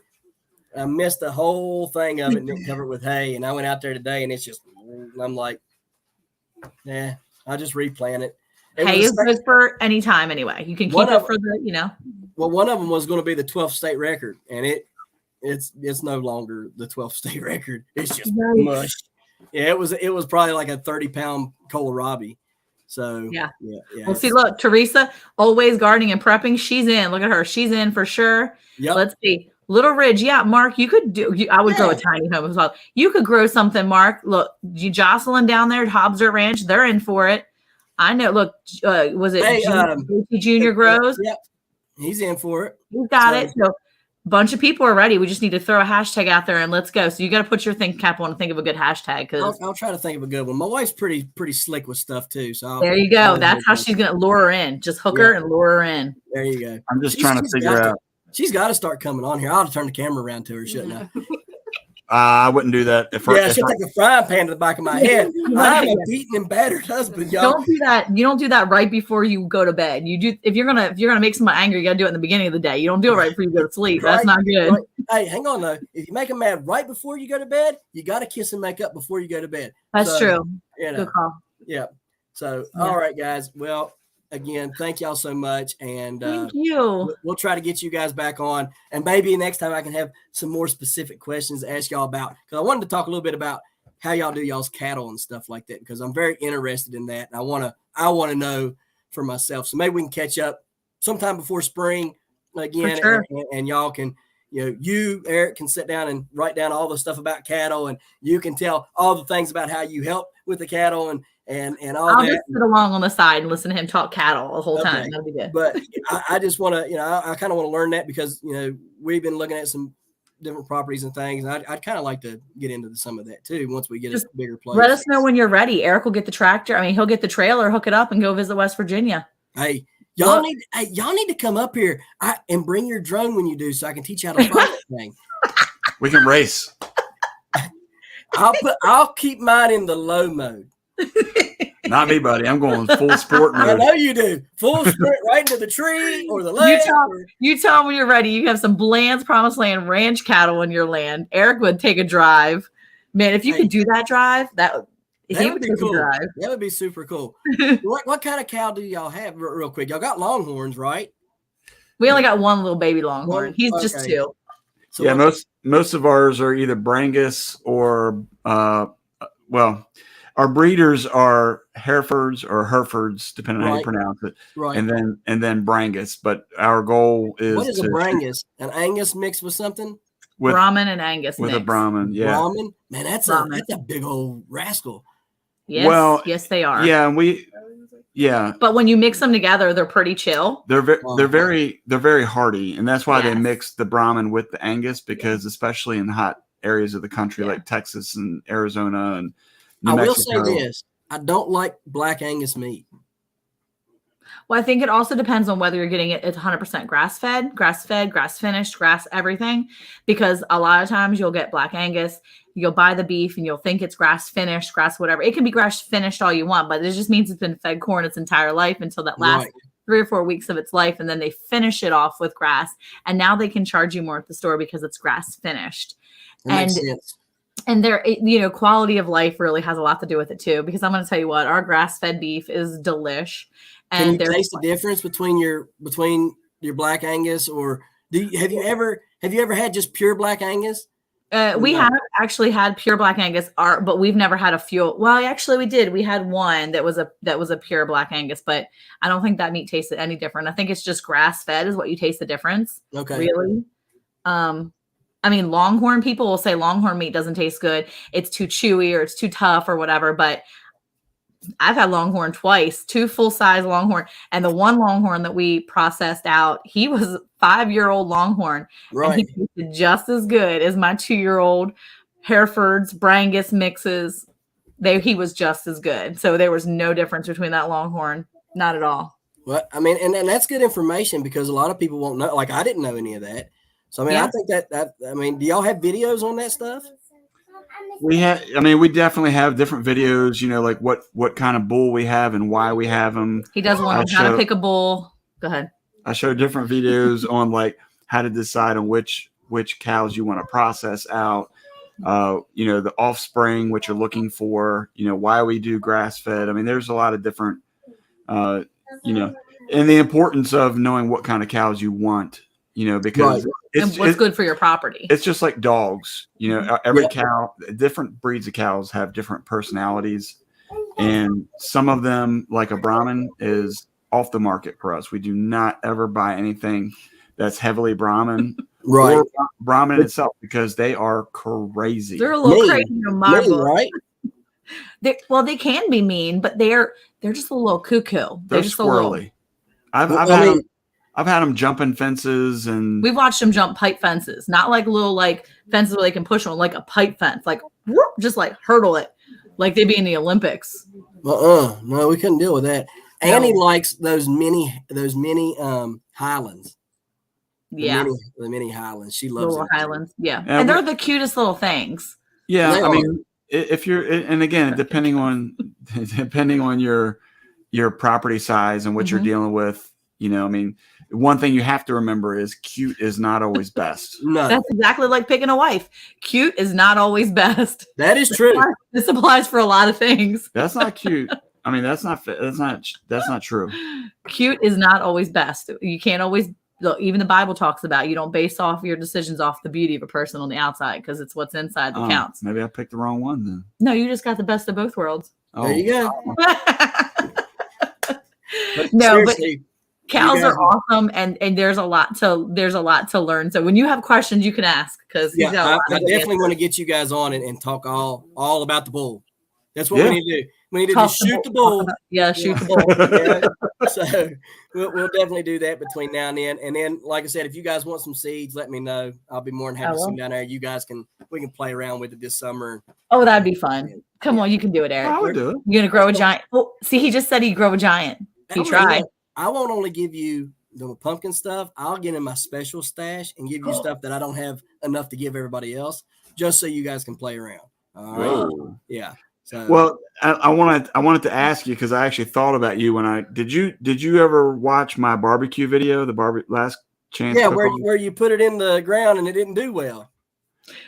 I missed the whole thing of it and didn't cover it with hay. And I went out there today and it's just, I'm like, yeah, I'll just replant it. Hay is good for any time anyway. You can keep it for the, Well, one of them was going to be the 12th state record, and it's no longer the 12th state record. It's just mush. Yeah, it was probably like a 30-pound kohlrabi. So yeah. Well, see, look, Teresa, always gardening and prepping. She's in. Look at her. She's in for sure. Yep. Let's see. Little Ridge, yeah, Mark, you could do. I would grow a tiny home as well. You could grow something, Mark. Look, Jocelyn down there at Hobbs Ranch, they're in for it. I know. Look, was it Junior grows? Yep, he's in for it. He's got it. So, a bunch of people are ready. We just need to throw a hashtag out there and let's go. So you got to put your think cap on and think of a good hashtag. Because I'll try to think of a good one. My wife's pretty slick with stuff too. So there you go. That's how she's gonna lure her in. Just hook her and lure her in. There you go. I'm just trying to figure out. She's got to start coming on here. I ought to turn the camera around to her, shouldn't I? I wouldn't do that. She'll take a frying pan to the back of my head. I'm a beaten and battered husband, y'all. Don't do that. You don't do that right before you go to bed. You do if you're gonna make someone angry, you gotta do it in the beginning of the day. You don't do it right before you go to sleep. Right? That's not good. Right. Hey, hang on though. If you make them mad right before you go to bed, you got to kiss and make up before you go to bed. That's true. Good call. Yeah. So all right, guys. Well, again, thank y'all so much. And thank you. We'll try to get you guys back on. And maybe next time I can have some more specific questions to ask y'all about. Because I wanted to talk a little bit about how y'all do y'all's cattle and stuff like that. Because I'm very interested in that. And I want to know for myself. So maybe we can catch up sometime before spring again. Sure. And y'all can, you, Eric, can sit down and write down all the stuff about cattle. And you can tell all the things about how you help with the cattle and all I'll that. just sit along on the side and listen to him talk cattle the whole time. That'll be good. But I just want to, I kind of want to learn that because, we've been looking at some different properties and things. And I'd kind of like to get into some of that too once we get a bigger place. Let us know when you're ready. Eric will get the tractor. He'll get the trailer, hook it up, and go visit West Virginia. Hey, y'all need to come up here and bring your drone when you do so I can teach you how to fly that thing. We can race. I'll keep mine in the low mode. Not me, buddy. I'm going full sport mode. I know you do. Full sprint right into the tree or the lake. You tell him when you're ready. You have some Bland's Promised Land ranch cattle in your land. Eric would take a drive. Man, if you could do that drive, that would be cool. That would be super cool. What kind of cow do y'all have real quick? Y'all got Longhorns, right? We only got one little baby Longhorn. He's just 2. So yeah, most of ours are either Brangus or our breeders are Herefords or Herefords, depending on how you pronounce it. Right. And then Brangus. But our goal is what is a Brangus? An Angus mixed with something? With Brahman and Angus. With a Brahman, yeah. Brahman? Man, that's a big old rascal. Yes, yes, they are. Yeah, But when you mix them together, they're pretty chill. They're very hardy, and that's why they mix the Brahman with the Angus because especially in hot areas of the country like Texas and Arizona and New Mexico. Will say this: I don't like black Angus meat. Well, I think it also depends on whether you're getting it 100% grass-fed, grass-finished, grass everything. Because a lot of times you'll get black Angus, you'll buy the beef and you'll think it's grass-finished, grass whatever. It can be grass-finished all you want, but it just means it's been fed corn its entire life until that last 3 or 4 weeks of its life, and then they finish it off with grass. And now they can charge you more at the store because it's grass-finished. That makes sense. And their, quality of life really has a lot to do with it too. Because I'm going to tell you what, our grass-fed beef is delish. And can you taste the difference between your black Angus, or have you ever had just pure black Angus? We have actually had pure black Angus, but we've never had a fuel. Well, actually, we did. We had one that was a pure black Angus, but I don't think that meat tasted any different. I think it's just grass-fed is what you taste the difference. Okay, really. Longhorn people will say Longhorn meat doesn't taste good. It's too chewy or it's too tough or whatever. But I've had Longhorn twice, 2 full-size Longhorn, and the one Longhorn that we processed out, he was 5-year-old Longhorn, Right. and he tasted just as good as my 2-year-old Herefords, Brangus mixes. He was just as good. So there was no difference between that Longhorn, not at all. Well, I mean, and that's good information because a lot of people won't know. Like, I didn't know any of that. So, I mean, Yeah. I think that I mean, do y'all have videos on that stuff? We definitely have different videos, like what kind of bull we have and why we have them. He does one on how to pick a bull. Go ahead. I show different videos on like how to decide on which cows you want to process out. The offspring, what you're looking for, why we do grass fed. I mean, there's a lot of different, and the importance of knowing what kind of cows you want, because and what's good for your property. It's just like dogs, every cow, different breeds of cows have different personalities, and some of them, like a Brahman, is off the market for us. We do not ever buy anything that's heavily Brahman. Right. Or Brahman itself, because they are crazy. They're a little crazy in my book. Right? They can be mean, but they're just a little cuckoo. They're just squirrely. I've had them jumping fences, and we've watched them jump pipe fences, not like little like fences where they can push on, like a pipe fence, like whoop, just like hurdle it, like they'd be in the Olympics. No, we couldn't deal with that. Annie likes those mini Highlands. Yeah, the mini Highlands. She loves little Highlands. Yeah, and they're the cutest little things. Yeah, I mean, if you're, and again, depending on your property size and what you're dealing with, I mean, one thing you have to remember is cute is not always best. No, that's exactly like picking a wife. Cute is not always best. That is true. This applies for a lot of things. That's not cute. I mean, that's not true. Cute is not always best. You can't always. Even the Bible talks about you don't base off your decisions off the beauty of a person on the outside, because it's what's inside that counts. Maybe I picked the wrong one then. No, you just got the best of both worlds. Oh. There you go. But cows are awesome, and there's a lot to learn. So when you have questions, you can ask, because I definitely want to get you guys on and talk all about the bull. That's what we need to do. We need to just shoot the bull. Shoot the bull. So we'll definitely do that between now and then. And then, like I said, if you guys want some seeds, let me know. I'll be more than happy to see them down there. We can play around with it this summer. Oh, that'd be fun. Come on, you can do it, Eric. I would do it. You're gonna grow a giant. Oh, see, he just said he'd grow a giant. He tried. I won't only give you the pumpkin stuff. I'll get in my special stash and give you stuff that I don't have enough to give everybody else, just so you guys can play around. All right. Yeah. So, well, I wanted to ask you, because I actually thought about you when did you ever watch my barbecue video, the last chance? Yeah, where you put it in the ground and it didn't do well.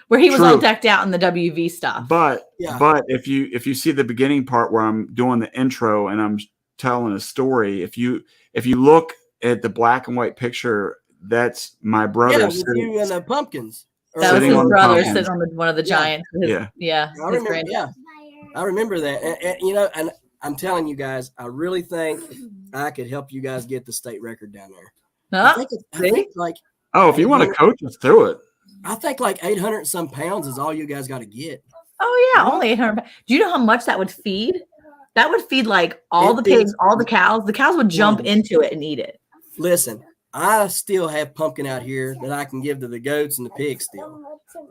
Where he was all decked out in the WV stuff. But if you see the beginning part where I'm doing the intro and I'm telling a story, if you look at the black and white picture, that's my brother. Yeah, with you and the pumpkins. That was his brother sitting on one of the giants. Yeah. I remember that. And I'm telling you guys, I really think I could help you guys get the state record down there. I think if you want to coach us through it. I think like 800 and some pounds is all you guys got to get. Oh yeah, only 800. Do you know how much that would feed? That would feed like all the pigs, all the cows. The cows would jump into it and eat it. Listen, I still have pumpkin out here that I can give to the goats and the pigs still.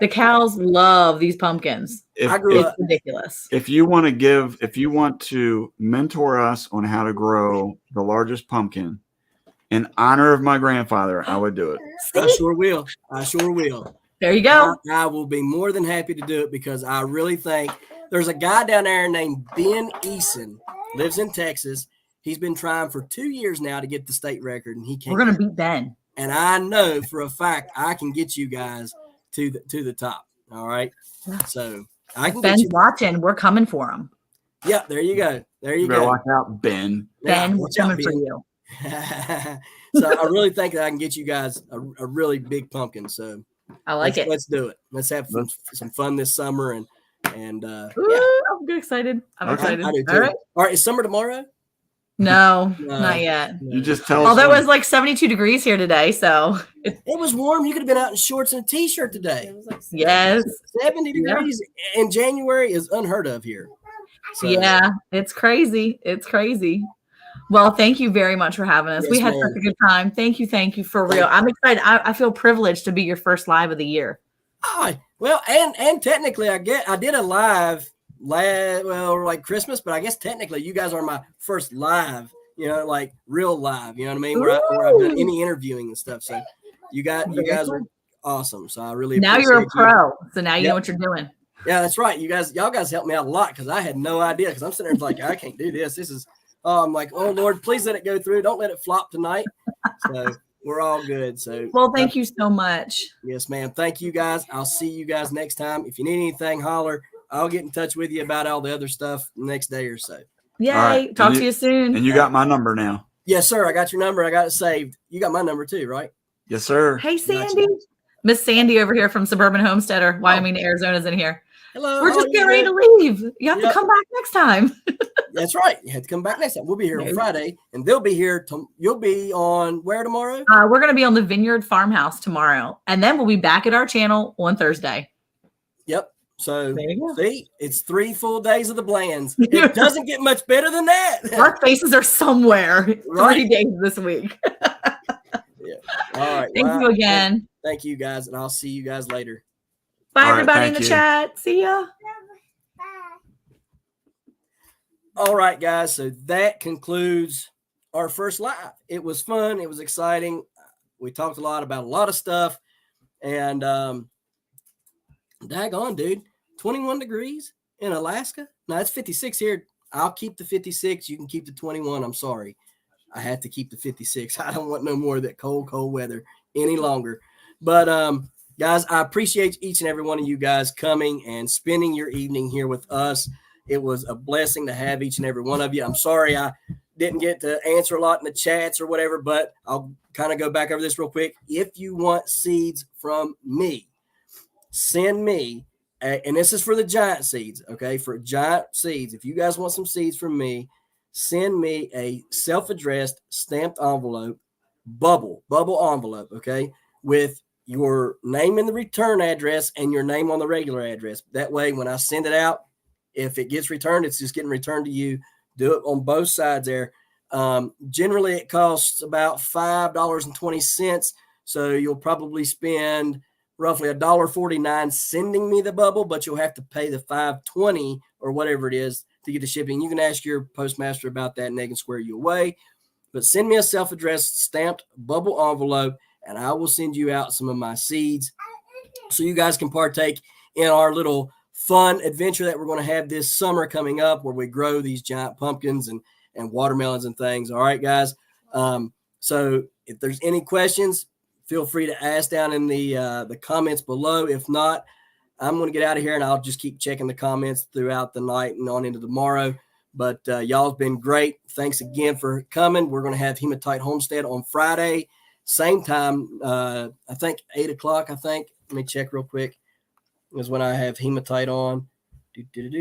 The cows love these pumpkins. It's ridiculous. If you want to mentor us on how to grow the largest pumpkin in honor of my grandfather, I would do it. I sure will. There you go. I will be more than happy to do it, because I really think there's a guy down there named Ben Eason, lives in Texas. He's been trying for 2 years now to get the state record, and he can't. We're going to beat Ben. And I know for a fact I can get you guys to the top. All right. So I can. Ben's watching. We're coming for him. Yeah, there you go. You better watch out, Ben. Ben, we're coming for you. So I really think that I can get you guys a really big pumpkin. So I like it. Let's do it. Let's have some fun this summer and I'm excited. I'm excited. I do too. All right. Is summer tomorrow? No, not yet. You just tell us. Although it was like 72 degrees here today, so it was warm. You could have been out in shorts and a t-shirt today. Yes, 70 degrees in January is unheard of here. So, yeah, it's crazy. It's crazy. Well, thank you very much for having us. Yes, We had ma'am. such a good time. Thank you for real. I'm excited. I feel privileged to be your first live of the year. Well, and technically, I did a live like Christmas, but I guess technically you guys are my first live, like real live, you know what I mean? Where I've done any interviewing and stuff. So you guys are awesome. So I really now appreciate you're a pro. So now you know what you're doing. Yeah, that's right. Y'all guys helped me out a lot because I had no idea. Because I'm sitting there like, I can't do this. This is I'm like, oh Lord, please let it go through. Don't let it flop tonight. So we're all good. So well, thank you so much. Yes, ma'am. Thank you guys. I'll see you guys next time. If you need anything, holler. I'll get in touch with you about all the other stuff the next day or so. Yay. Right. Talk to you soon. And you got my number now. Yes, sir. I got your number. I got it saved. You got my number too, right? Yes, sir. Hey, Sandy. Miss Sandy over here from Suburban Homesteader, Wyoming, Arizona's in here. Hello. We're just getting ready to leave. You have to come back next time. That's right. You have to come back next time. We'll be here on Friday, and they'll be here. You'll be on where tomorrow? We're going to be on the Vineyard Farmhouse tomorrow, and then we'll be back at our channel on Thursday. Yep. So see, it's 3 full days of the Blands. It doesn't get much better than that. Our faces are somewhere 3 days this week. Yeah. All right. Thank you again. Thank you guys, and I'll see you guys later. Bye, everybody in the chat. See ya. All right, guys. So that concludes our first live. It was fun. It was exciting. We talked a lot about a lot of stuff. And daggone, dude, 21 degrees in Alaska. No, it's 56 here. I'll keep the 56. You can keep the 21. I'm sorry. I had to keep the 56. I don't want no more of that cold weather any longer. But guys, I appreciate each and every one of you guys coming and spending your evening here with us. It was a blessing to have each and every one of you. I'm sorry I didn't get to answer a lot in the chats or whatever, but I'll kind of go back over this real quick. If you want seeds from me, send me, and this is for the giant seeds, okay? For giant seeds, if you guys want some seeds from me, send me a self-addressed stamped envelope, bubble envelope, okay, with your name in the return address and your name on the regular address. That way, when I send it out, if it gets returned, it's just getting returned to you. Do it on both sides there. Generally, it costs about $5.20. So you'll probably spend roughly $1.49 sending me the bubble, but you'll have to pay the $5.20 or whatever it is to get the shipping. You can ask your postmaster about that and they can square you away. But send me a self-addressed stamped bubble envelope and I will send you out some of my seeds so you guys can partake in our little fun adventure that we're going to have this summer coming up where we grow these giant pumpkins and watermelons and things. All right, guys. So if there's any questions, feel free to ask down in the comments below. If not, I'm going to get out of here and I'll just keep checking the comments throughout the night and on into tomorrow. But y'all have been great. Thanks again for coming. We're going to have Hematite Homestead on Friday, same time. I think 8 o'clock. I think. Let me check real quick. Is when I have Hematite on. Let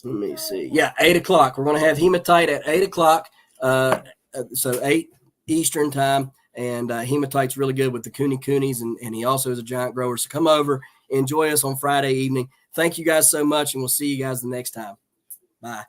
me see. Yeah, 8 o'clock. We're going to have Hematite at 8 o'clock. So 8 Eastern time. And Hematite's really good with the Coonies, and he also is a giant grower. So come over, enjoy us on Friday evening. Thank you guys so much, and we'll see you guys the next time. Bye.